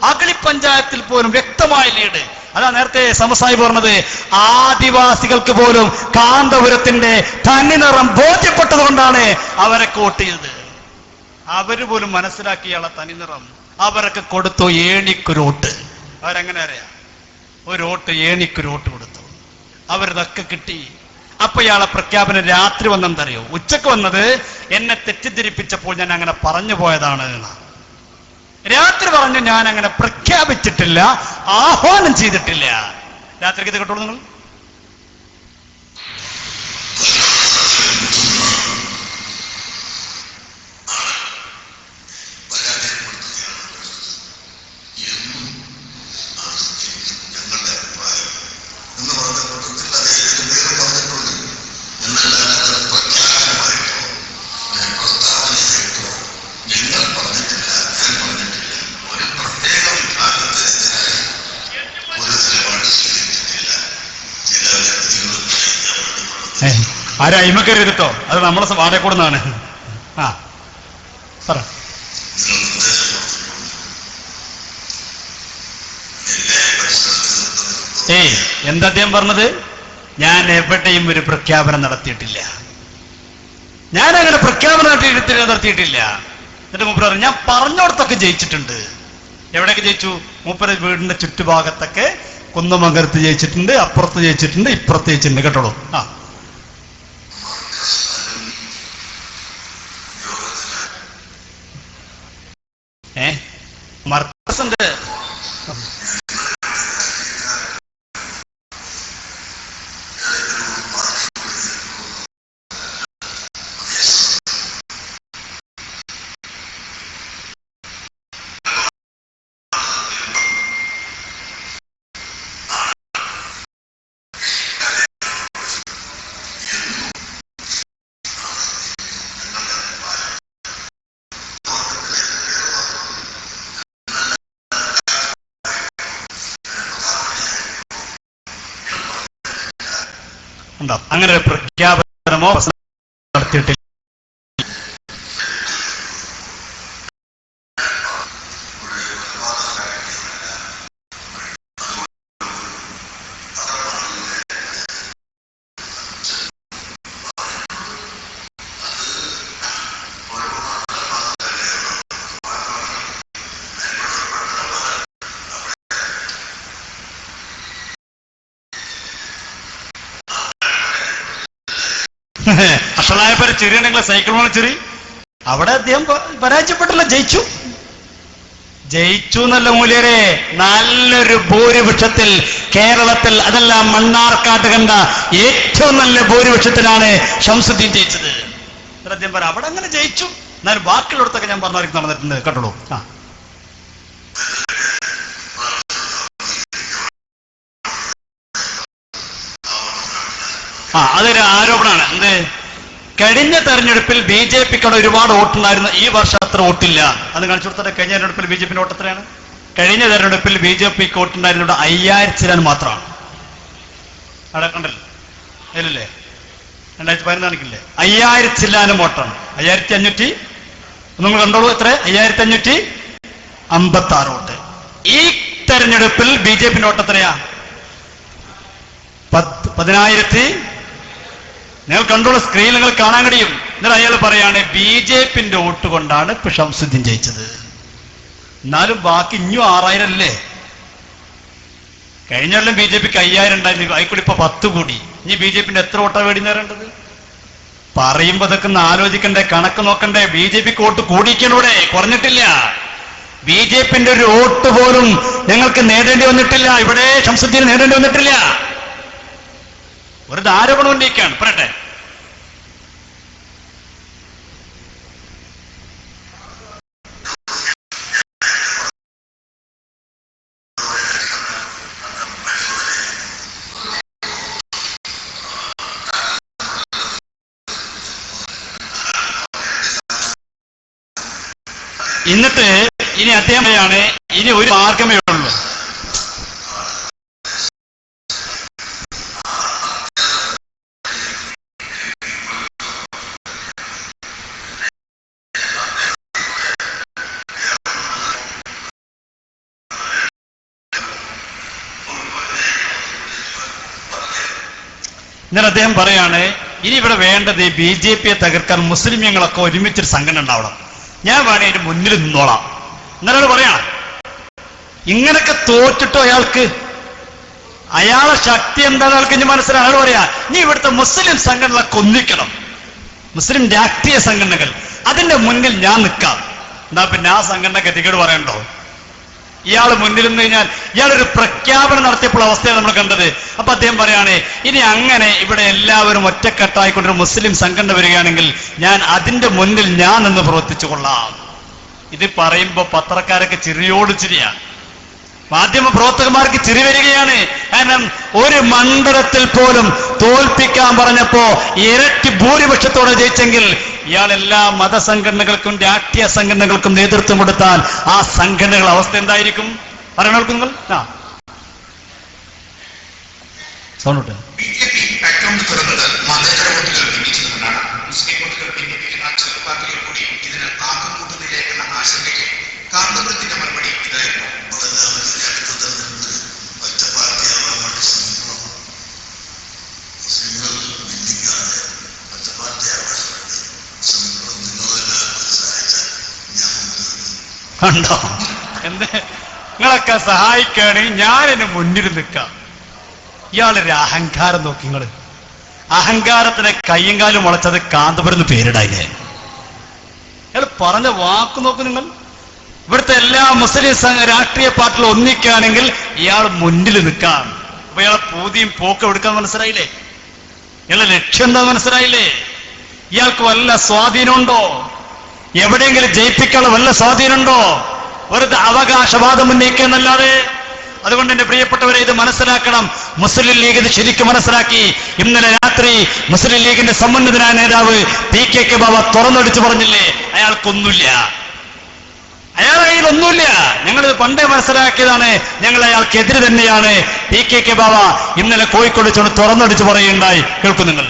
അഗളി പഞ്ചായത്തിൽ പോലും വ്യക്തമായ ലീഡ്. അതാ നേരത്തെ സമസായി പറഞ്ഞത്, ആദിവാസികൾക്ക് പോലും കാന്തപുരത്തിന്റെ തനിനിറം ബോധ്യപ്പെട്ടത് കൊണ്ടാണ് അവരൊക്കെ വോട്ട് ചെയ്തത്. അവര് പോലും മനസ്സിലാക്കിയാളെ തനിനിറം അവരൊക്കെ കൊടുത്തു. ഏണിക്കൊരു വോട്ട്. അവരെങ്ങനെ അറിയാം? ഒരു വോട്ട്, ഏണിക്കൊരു വോട്ട് കൊടുത്തു. അവരിതൊക്കെ കിട്ടി. അപ്പൊ ഇയാളെ പ്രഖ്യാപനം രാത്രി വന്നെന്തറിയോ? ഉച്ചക്ക് വന്നത് എന്നെ തെറ്റിദ്ധരിപ്പിച്ചപ്പോൾ ഞാൻ അങ്ങനെ പറഞ്ഞു പോയതാണ്. രാത്രി പറഞ്ഞു ഞാൻ അങ്ങനെ പ്രഖ്യാപിച്ചിട്ടില്ല, ആഹ്വാനം ചെയ്തിട്ടില്ല. രാത്രിക്ക് ഇത് കേട്ടോളൂ നിങ്ങൾ. ആരും അയിമക്കരുതോ, അത് നമ്മളെ വാടക കൂടുന്നതാണ്. ആ പറ. എന്താ അദ്ദേഹം പറഞ്ഞത്? ഞാൻ എവിടെയും ഒരു പ്രഖ്യാപനം നടത്തിയിട്ടില്ല, ഞാനങ്ങനെ പ്രഖ്യാപനം നടത്തിയിട്ടില്ല. എന്നിട്ട് മൂപ്പര് പറഞ്ഞു ഞാൻ പറഞ്ഞോടത്തൊക്കെ ജയിച്ചിട്ടുണ്ട്. എവിടെയൊക്കെ ജയിച്ചു? മൂപ്പര് വീടിന്റെ ചുറ്റുഭാഗത്തൊക്കെ കുന്നമംഗലത്ത് ജയിച്ചിട്ടുണ്ട്, അപ്പുറത്ത് ജയിച്ചിട്ടുണ്ട്, ഇപ്പുറത്ത് ജയിച്ചിട്ടുണ്ട്. കേട്ടോളൂ. ആ മർക്കസുണ്ട്. അങ്ങനെ ഒരു പ്രഖ്യാപനമോ നടത്തിയിട്ടില്ല. അസലായപ്പോ ചെറിയ സൈക്കിൾ മോളെ ചെറി അവിടെ അദ്ദേഹം പരാജയപ്പെട്ടില്ല, ജയിച്ചു എന്നല്ല മൂല്യരെ. നല്ലൊരു ഭൂരിപക്ഷത്തിൽ കേരളത്തിൽ, അതെല്ലാം മണ്ണാർക്കാട്ട് കണ്ട ഏറ്റവും നല്ല ഭൂരിപക്ഷത്തിലാണ് ശംസുദ്ദീൻ ജയിച്ചത്. അദ്ദേഹം പറയാം അവിടെ അങ്ങനെ ജയിച്ചു. എന്നാലും ബാക്കിയുള്ളടത്തൊക്കെ ഞാൻ പറഞ്ഞവർക്ക് നടന്നിട്ടുണ്ട്. കേട്ടോളൂ. അതൊരു ആരോപണമാണ്. എന്ത്? കഴിഞ്ഞ തെരഞ്ഞെടുപ്പിൽ BJPക്ക് ഒരുപാട് വോട്ടുണ്ടായിരുന്നു, ഈ വർഷം അത്ര വോട്ടില്ല. അത് കാണിച്ചു കൊടുത്തിട്ട് കഴിഞ്ഞ തെരഞ്ഞെടുപ്പിൽ BJP വോട്ട് എത്രയാണ്? കഴിഞ്ഞ തെരഞ്ഞെടുപ്പിൽ BJPക്ക് വോട്ടുണ്ടായിരുന്നത് 5000 മാത്രമാണ്. അവിടെ കണ്ടല്ലോ, ഇല്ലല്ലേ? 2014 5000 വോട്ടാണ്. 5500 നിങ്ങൾ കണ്ടോളൂ, എത്ര? 5556 വോട്ട്. ഈ തെരഞ്ഞെടുപ്പിൽ BJP-ന്റെ വോട്ട് എത്രയാ? 10,000. നിങ്ങൾ കണ്ടോളൂ, സ്ക്രീൻ നിങ്ങൾ കാണാൻ കഴിയും. എന്നിട്ട് അയാൾ പറയാണ് BJP-ന്റെ വോട്ട് കൊണ്ടാണ് ഇപ്പൊ ഷംസുദ്ദീൻ ജയിച്ചത്. എന്നാലും ബാക്കി ഇഞ്ഞും 6000 അല്ലേ? കഴിഞ്ഞ കൊല്ലം BJP-ക്ക് 5000 ഉണ്ടായിരുന്നു, ആയിക്കൂടി ഇപ്പൊ 10 കൂടി. ഇനി BJP-ന്റെ എത്ര വോട്ടാണ് വേണ്ടി നേരേണ്ടത്? പറയുമ്പോ ഇതൊക്കെ ഒന്ന് ആലോചിക്കണ്ടേ, കണക്ക് നോക്കണ്ടേ? BJP-ക്ക് വോട്ട് കൂടിയിക്കണൂടെ, കുറഞ്ഞിട്ടില്ല. BJP-ന്റെ ഒരു വോട്ട് പോലും ഞങ്ങൾക്ക് നേടേണ്ടി വന്നിട്ടില്ല. ഇവിടെ ഷംസുദ്ദീൻ നേടേണ്ടി വന്നിട്ടില്ല. ഒരു ആരോപണം ഉന്നയിക്കുകയാണ്, പറയട്ടെ. എന്നിട്ട് ഇനി അദ്ദേഹം ഇനി ഒരു മാർഗമേ ഉള്ളൂ. എന്നാൽ അദ്ദേഹം പറയാണ് ഇനി ഇവിടെ വേണ്ടത് BJP-യെ തകർക്കാൻ മുസ്ലിമീങ്ങളൊക്കെ ഒരുമിച്ചൊരു സംഘടന ഉണ്ടാവണം, ഞാൻ വേണേ അതിന് മുന്നിൽ നിന്നോളാം എന്നയാൾ പറയാം. ഇങ്ങനൊക്കെ തോറ്റിട്ടോ അയാളെ ശക്തി എന്താണെന്ന് അയാൾക്ക് ഇനി മനസ്സിലായി. അയാൾ പറയാ നീ ഇവിടുത്തെ മുസ്ലിം സംഘടനകളൊക്കെ ഒന്നിക്കണം, മുസ്ലിം രാഷ്ട്രീയ സംഘടനകൾ, അതിന്റെ മുന്നിൽ ഞാൻ നിൽക്കാം. എന്താ പിന്നെ ആ സംഘടന ഗതികേട് പറയണ്ടോ? ഇയാൾ മുന്നിൽ നിന്ന് കഴിഞ്ഞാൽ ഇയാളൊരു പ്രഖ്യാപനം നടത്തിയപ്പോൾ അവസ്ഥയാണ് നമ്മൾ കണ്ടത്. അപ്പൊ അദ്ദേഹം പറയാണ് ഇനി അങ്ങനെ ഇവിടെ എല്ലാവരും ഒറ്റക്കെട്ടായിക്കൊണ്ടൊരു മുസ്ലിം സംഘടന വരികയാണെങ്കിൽ ഞാൻ അതിന്റെ മുന്നിൽ ഞാൻ നിന്ന് പ്രവർത്തിച്ചു കൊള്ളാം. ഇത് പറയുമ്പോ പത്രക്കാരൊക്കെ ചിരിയോട് ചിരിയാണ്, മാധ്യമ പ്രവർത്തകന്മാർക്ക് ചിരി വരികയാണ്. കാരണം ഒരു മണ്ഡലത്തിൽ പോലും തോൽപ്പിക്കാൻ പറഞ്ഞപ്പോ ഇരട്ടി ഭൂരിപക്ഷത്തോടെ ജയിച്ചെങ്കിൽ ഇയാൾ എല്ലാ മതസംഘടനകൾക്കും രാഷ്ട്രീയ സംഘടനകൾക്കും നേതൃത്വം കൊടുത്താൽ ആ സംഘടനകളുടെ അവസ്ഥ എന്തായിരിക്കും പറയണ നിങ്ങൾ? സൗണ്ട് കാന്തപുരത്തിന്റെ മറുപടി ഇതായിരുന്നു. കണ്ടോ എന്ത്? നിങ്ങളൊക്കെ സഹായിക്കുകയാണെങ്കിൽ ഞാനെന്നെ മുന്നിൽ നിൽക്കാം. ഇയാളൊരു അഹങ്കാരം നോക്കി, നിങ്ങള് അഹങ്കാരത്തിന് കയ്യും കാലും മുളച്ചത് കാന്തപുരം പേരിടായില്ലേ? ഇയാൾ പറഞ്ഞ വാക്ക് നോക്ക് നിങ്ങൾ. ഇവിടുത്തെ എല്ലാ മുസ്ലിം രാഷ്ട്രീയ പാർട്ടികളും ഒന്നിക്കുകയാണെങ്കിൽ ഇയാൾ മുന്നിൽ നിൽക്കാം. അപ്പൊ ഇയാളെ പൂതിയും പോക്കും എടുക്കാൻ മനസ്സിലായില്ലേ? ഇയാളുടെ ലക്ഷ്യം എന്താ മനസ്സിലായില്ലേ? ഇയാൾക്ക് വല്ല സ്വാധീനമുണ്ടോ? എവിടെയെങ്കിലും ജയിപ്പിക്കാനുള്ള വല്ല സ്വാധീനമുണ്ടോ? വെറുതെ അവകാശവാദം ഉന്നയിക്കുന്നല്ലാതെ. അതുകൊണ്ട് എന്റെ പ്രിയപ്പെട്ടവരെ ഇത് മനസ്സിലാക്കണം. മുസ്ലിം ലീഗ് ഇത് ശരിക്കും മനസ്സിലാക്കി. ഇന്നലെ രാത്രി മുസ്ലിം ലീഗിന്റെ സമുന്നതനായ നേതാവ് PKK ബാബ തുറന്നടിച്ചു പറഞ്ഞില്ലേ, അയാൾക്കൊന്നുമില്ല, അയാളുടെ കയ്യിലൊന്നുമില്ല. ഞങ്ങളിത് പണ്ടേ മനസ്സിലാക്കിയതാണ്, ഞങ്ങൾ അയാൾക്കെതിരെ തന്നെയാണ്. PKK ബാബ ഇന്നലെ കോഴിക്കോട് ചെന്ന് തുറന്നടിച്ചു പറയുകയുണ്ടായി. കേൾക്കും നിങ്ങൾ.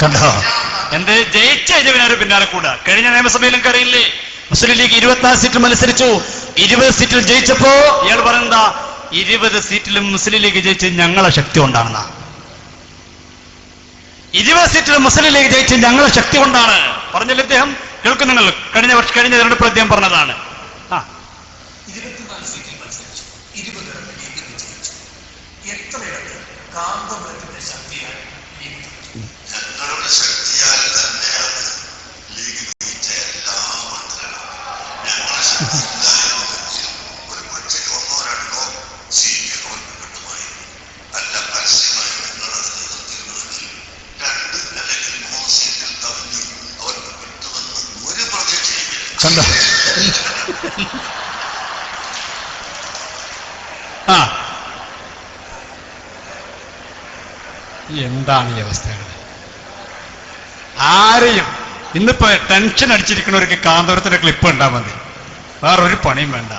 കണ്ടോ എന്ത്? ജയിച്ച ഇതിനൊരു പിന്നാലെ കൂടാ. കഴിഞ്ഞ നിയമസഭയിലും അറിയില്ലേ, മുസ്ലിം ലീഗ് 24 സീറ്റിൽ മത്സരിച്ചു. 20 സീറ്റിൽ ജയിച്ചപ്പോ ഇയാൾ പറയുന്നതാ 20 സീറ്റിലും മുസ്ലിം ലീഗ് ജയിച്ച് ഞങ്ങളെ ശക്തി കൊണ്ടാണെന്ന. 20 സീറ്റിലും മുസ്ലിം ലീഗ് ജയിച്ച് ഞങ്ങളെ ശക്തി കൊണ്ടാണ് പറഞ്ഞില്ലേ അദ്ദേഹം? കേൾക്കും നിങ്ങൾ. കഴിഞ്ഞ തെരഞ്ഞെടുപ്പ് അദ്ദേഹം പറഞ്ഞതാണ്. 24 സീറ്റിൽ മത്സരിച്ചു, 20 ലീഗ് വിജയിച്ചു. എത്രയിടത്ത് കാന്തപുരത്തിന്റെ ശക്തിയാണ് ഞങ്ങളുടെ ശക്തിയാൽ തന്നെയാണ് ലീഗ് ജയിച്ച എല്ലാ മണ്ഡലങ്ങളും ഞങ്ങളുടെ ശക്തി. ഒരു പക്ഷേ 1-2 സീറ്റുകൾ കിട്ടുമായിരുന്നു. അല്ല, പരസ്യമായി നിങ്ങളത് എതിർത്തിരുന്നുവെങ്കിൽ 2 അല്ലെങ്കിൽ 3 സീറ്റിൽ കവിഞ്ഞ് അവർക്ക് കിട്ടുമെന്ന് ഒരു പ്രതീക്ഷയുമില്ല. എന്താ ആ എന്താണ് ഈ അവസ്ഥകൾ? ആരെയും ഇന്നിപ്പോ ടെൻഷൻ അടിച്ചിരിക്കുന്നവർക്ക് കാന്തപുരത്തിന്റെ ക്ലിപ്പ് ഉണ്ടാ മതി, വേറൊരു പണിയും വേണ്ട.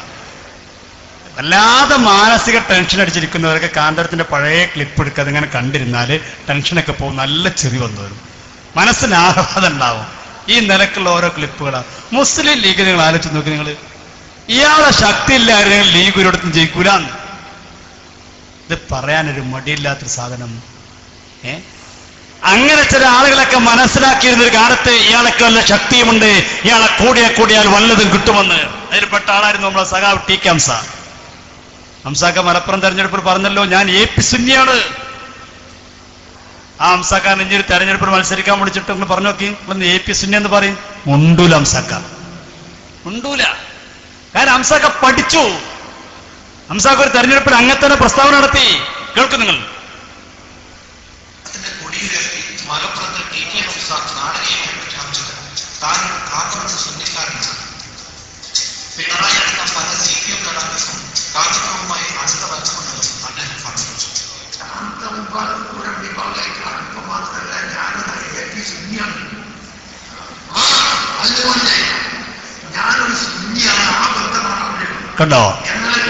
വല്ലാതെ മാനസിക ടെൻഷൻ അടിച്ചിരിക്കുന്നവർക്ക് കാന്തപുരത്തിന്റെ പഴയ ക്ലിപ്പ് എടുക്കുക, അതിങ്ങനെ കണ്ടിരുന്നാല് ടെൻഷനൊക്കെ പോകും, നല്ല ചെറി വന്നു വരും, മനസ്സിന് ആഹ്ലാദം ഉണ്ടാവും. ഈ നിലക്കുള്ള ഓരോ ക്ലിപ്പുകളാണ്. മുസ്ലിം ലീഗ് നിങ്ങൾ ആലോചിച്ച് നോക്കി, നിങ്ങൾ ഇയാളെ ശക്തി ഇല്ലായിരുന്നെങ്കിൽ ലീഗ് ഒരിടത്തും ജയിക്കൂലെന്ന്. ഇത് പറയാനൊരു മടിയില്ലാത്തൊരു സാധനം. അങ്ങനെ ചില ആളുകളൊക്കെ മനസ്സിലാക്കിയിരുന്നൊരു കാലത്ത് ഇയാളൊക്കെ വല്ല ശക്തിയുമുണ്ട്, ഇയാളെ കൂടിയാൽ വല്ലതും കിട്ടുമെന്ന്. അതിൽപ്പെട്ട ആളായിരുന്നു നമ്മളെ സഖാവ് ടി കെ ഹംസ. ഹംസാക്ക മലപ്പുറം തെരഞ്ഞെടുപ്പിൽ പറഞ്ഞല്ലോ, ഞാൻ AP സുന്നിയാണ്. ആ ഹംസാക്കാരൻ ഇഞ്ചൊരു തെരഞ്ഞെടുപ്പിൽ മത്സരിക്കാൻ വിളിച്ചിട്ട് നിങ്ങൾ പറഞ്ഞു നോക്കി, AP സുന്നി എന്ന് പറയും. ഉണ്ടൂല ഹംസാക്ക, ഉണ്ടൂല. കാരണം ഹംസാക്ക പഠിച്ചു. ഹംസാക്ക ഒരു തെരഞ്ഞെടുപ്പിൽ അങ്ങനെ തന്നെ പ്രസ്താവന നടത്തി. കേൾക്കും നിങ്ങൾ. മലപ്പുറത്ത് ടി കെ ഹംസ നാടകീയമായി പ്രഖ്യാപിച്ചത് താൻ കാന്തപുരത്ത് സുന്നിക്കാരനാണ്. പിണറായി അടക്കം പല CPM നേതാക്കളും കാന്തപുരവുമായി അടുത്ത ബന്ധമുണ്ടെന്നും അദ്ദേഹം പറഞ്ഞു. കാന്തപുരം മാത്രമല്ല, ഞാനൊരു AP സുന്നിയാണ്. അതുകൊണ്ട് ഞാനൊരു സുന്നിയാണ്. ആ ബന്ധമാണ് അവിടെ. കണ്ടോ,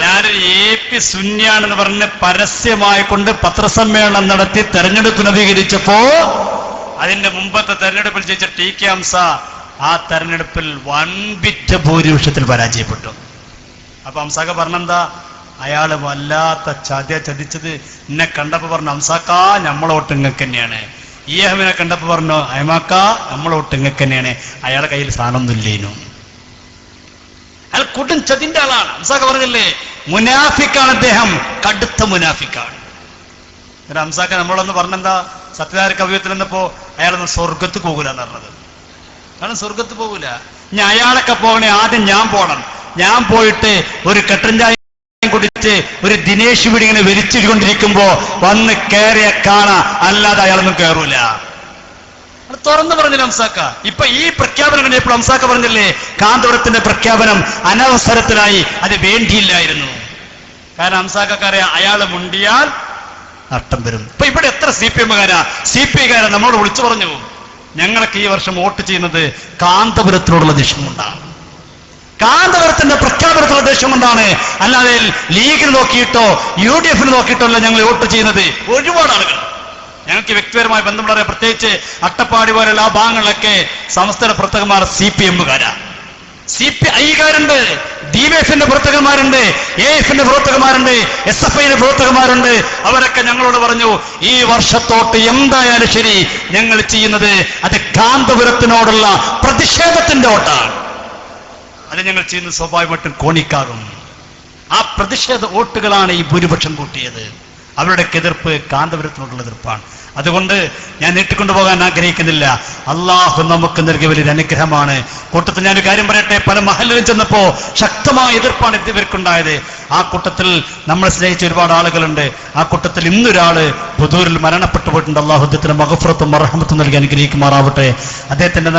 ഞാനൊരു AP സുന്നിയാണെന്ന് പറഞ്ഞ് പരസ്യമായി കൊണ്ട് പത്രസമ്മേളനം നടത്തി തെരഞ്ഞെടുപ്പ് നവീകരിച്ചപ്പോ അതിന്റെ മുമ്പത്തെ തെരഞ്ഞെടുപ്പിൽ ജയിച്ച ടി കെ ഹംസ ആ തെരഞ്ഞെടുപ്പിൽ വൻപിറ്റ ഭൂരിപക്ഷത്തിൽ പരാജയപ്പെട്ടു. അപ്പൊ ഹംസാക്ക പറഞ്ഞെന്താ, അയാള് വല്ലാത്ത ചതിച്ചത്. എന്നെ കണ്ടപ്പോ പറഞ്ഞു, ഹംസാക്കാ നമ്മളോട്ട് ഇങ്ങക്ക് തന്നെയാണ്. ഈഹമിനെ കണ്ടപ്പോ പറഞ്ഞു, അയമാക്കാ നമ്മളോട്ട് ഇങ്ങക്ക് തന്നെയാണ്. അയാളുടെ കയ്യിൽ സാധനമൊന്നും ഇല്ലേനു. അയാൾ കൂട്ടും ചതിന്റെ ആളാണ്. ഹംസാക്ക പറഞ്ഞില്ലേ, മുനാഫിക്കാണ് അദ്ദേഹം, കടുത്ത മുനാഫിക്കാണ്. ഹംസാക്ക നമ്മളൊന്ന് പറഞ്ഞെന്താ, സത്യനാരായണ കവിയത്തിൽ നിന്നപ്പോ അയാളൊന്നും സ്വർഗത്ത് പോകൂല എന്ന് പറഞ്ഞത്. കാരണം സ്വർഗത്ത് പോകൂല. ഇനി അയാളൊക്കെ പോകണേ ആദ്യം ഞാൻ പോകണം. ഞാൻ പോയിട്ട് ഒരു കട്ടൻ ചായ കുടിച്ച് ഒരു ദിനേശ് വീട് ഇങ്ങനെ വലിച്ചുകൊണ്ടിരിക്കുമ്പോ വന്ന് കയറിയ കാണാ, അല്ലാതെ അയാളൊന്നും കയറൂല. അത് തുറന്നു പറഞ്ഞില്ല ഹംസാക്ക. ഇപ്പൊ ഈ പ്രഖ്യാപനം കഴിഞ്ഞപ്പോൾ ഹംസാക്ക പറഞ്ഞില്ലേ, കാന്തപുരത്തിന്റെ പ്രഖ്യാപനം അനവസരത്തിലായി, അത് വേണ്ടിയില്ലായിരുന്നു. കാരണം ഹംസാക്കറിയാം, അയാള് മുണ്ടിയാൽ നഷ്ടം വരും. ഇപ്പൊ ഇവിടെ എത്ര CPI-കാരാ നമ്മളോട് വിളിച്ചു പറഞ്ഞു, ഞങ്ങൾക്ക് ഈ വർഷം വോട്ട് ചെയ്യുന്നത് കാന്തപുരത്തിനോടുള്ള ദേഷ്യം കൊണ്ടാണ്, കാന്തപുരത്തിന്റെ പ്രഖ്യാപനത്തിലുള്ള ദേഷ്യം കൊണ്ടാണ്, അല്ലാതെ ലീഗിന് നോക്കിയിട്ടോ UDF നോക്കിയിട്ടോ അല്ല ഞങ്ങൾ വോട്ട് ചെയ്യുന്നത്. ഒരുപാട് ആളുകൾ ഞങ്ങൾക്ക് വ്യക്തിപരമായ ബന്ധമുള്ളവരെ, പ്രത്യേകിച്ച് അട്ടപ്പാടി പോലെയുള്ള ആ ഭാഗങ്ങളിലൊക്കെ സംസ്ഥാന പ്രവർത്തകന്മാർ CPM-കാരാ, CPI-കാരുണ്ട്, DYF-ന്റെ പ്രവർത്തകന്മാരുണ്ട്, AF-ന്റെ പ്രവർത്തകന്മാരുണ്ട്, SFI-ന്റെ പ്രവർത്തകന്മാരുണ്ട്. അവരൊക്കെ ഞങ്ങളോട് പറഞ്ഞു, ഈ വർഷത്തോട്ട് എന്തായാലും ശരി ഞങ്ങൾ ചെയ്യുന്നത് അത് കാന്തപുരത്തിനോടുള്ള പ്രതിഷേധത്തിന്റെ വോട്ടാണ്. അത് ഞങ്ങൾ ചെയ്യുന്നത് സ്വാഭാവികമായിട്ടും കോണിക്കാകും. ആ പ്രതിഷേധ വോട്ടുകളാണ് ഈ ഭൂരിപക്ഷം കൂട്ടിയത്. അവരുടെ എതിർപ്പ് കാന്തപുരത്തിനോടുള്ള എതിർപ്പാണ്. അതുകൊണ്ട് ഞാൻ നീട്ടിക്കൊണ്ടുപോകാൻ ആഗ്രഹിക്കുന്നില്ല. അള്ളാഹു നമുക്ക് നൽകിയ വലിയൊരു അനുഗ്രഹമാണ്. കൂട്ടത്തിൽ ഞാനൊരു കാര്യം പറയട്ടെ, പല മഹലിലും ചെന്നപ്പോ ശക്തമായ എതിർപ്പാണ് ഇവർക്കുണ്ടായത്. ആ കൂട്ടത്തിൽ നമ്മളെ സ്നേഹിച്ച ഒരുപാട് ആളുകളുണ്ട്. ആ കൂട്ടത്തിൽ ഇന്നൊരാള് പുതൂരിൽ മരണപ്പെട്ടു പോയിട്ടുണ്ട്. അള്ളാഹുദ്ദത്തിന് മഗ്ഫിറത്തും റഹ്മത്തും നൽകി അനുഗ്രഹിക്കുമാറാവട്ടെ. അദ്ദേഹത്തിന്റെ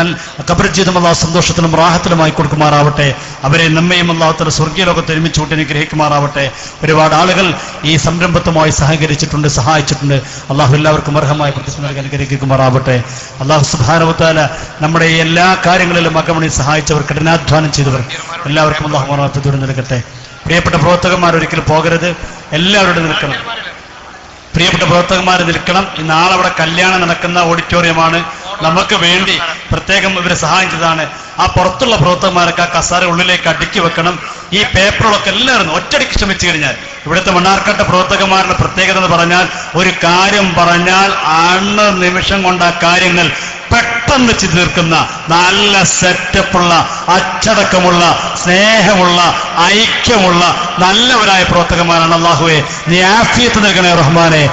ഖബർ ജീവിതം അള്ളാഹു സന്തോഷത്തിലും റാഹത്തിലുമായി കൊടുക്കുമാറാവട്ടെ. അവരെ നമ്മയും അള്ളാഹുത്തല സ്വർഗീയ ലോകത്ത് ഒരുമിച്ച് കൂട്ടി അനുഗ്രഹിക്കുമാറാവട്ടെ. ഒരുപാട് ആളുകൾ ഈ സംരംഭത്തുമായി സഹകരിച്ചിട്ടുണ്ട്, സഹായിച്ചിട്ടുണ്ട്. അള്ളാഹു എല്ലാവർക്കും അർഹമായ പ്രതിഫലം നൽകി അനുഗ്രഹിക്കുമാറാവട്ടെ. അള്ളാഹു സുബ്ഹാനഹു വ തആല നമ്മുടെ എല്ലാ കാര്യങ്ങളിലും അകമണി സഹായിച്ചവർ, കഠിനാധ്വാനം ചെയ്തവർ എല്ലാവർക്കും അള്ളാഹു മറത്തുദൂരം നൽകട്ടെ. പ്രിയപ്പെട്ട പ്രവർത്തകന്മാർ ഒരിക്കലും പോകരുത്, എല്ലാവരോടും നിൽക്കണം. പ്രിയപ്പെട്ട പ്രവർത്തകന്മാർ നിൽക്കണം. നാളെ അവിടെ കല്യാണം നടക്കുന്ന ഓഡിറ്റോറിയമാണ്. നമുക്ക് വേണ്ടി പ്രത്യേകം ഇവരെ സഹായം ചെയ്തതാണ്. ആ പുറത്തുള്ള പ്രവർത്തകന്മാരൊക്കെ ആ കസാര ഉള്ളിലേക്ക് അടുക്കി വെക്കണം. ഈ പേപ്പറുകളൊക്കെ എല്ലാവരും ഒറ്റയടിക്ക് ശ്രമിച്ചു കഴിഞ്ഞാൽ, ഇവിടുത്തെ മണ്ണാർക്കാട്ടെ പ്രവർത്തകന്മാരുടെ പ്രത്യേകത എന്ന് പറഞ്ഞാൽ, ഒരു കാര്യം പറഞ്ഞാൽ നിമിഷം കൊണ്ട് ആ കാര്യങ്ങൾ പെട്ടെന്ന് ചെയ്തു തീർക്കുന്ന നല്ല സെറ്റപ്പുള്ള, അച്ചടക്കമുള്ള, സ്നേഹമുള്ള, ഐക്യമുള്ള നല്ലവരായ പ്രവർത്തകന്മാരാണ്. അല്ലാഹുവേ, നീ ആഫിയത്ത് നൽകണേ റഹ്മാനെ.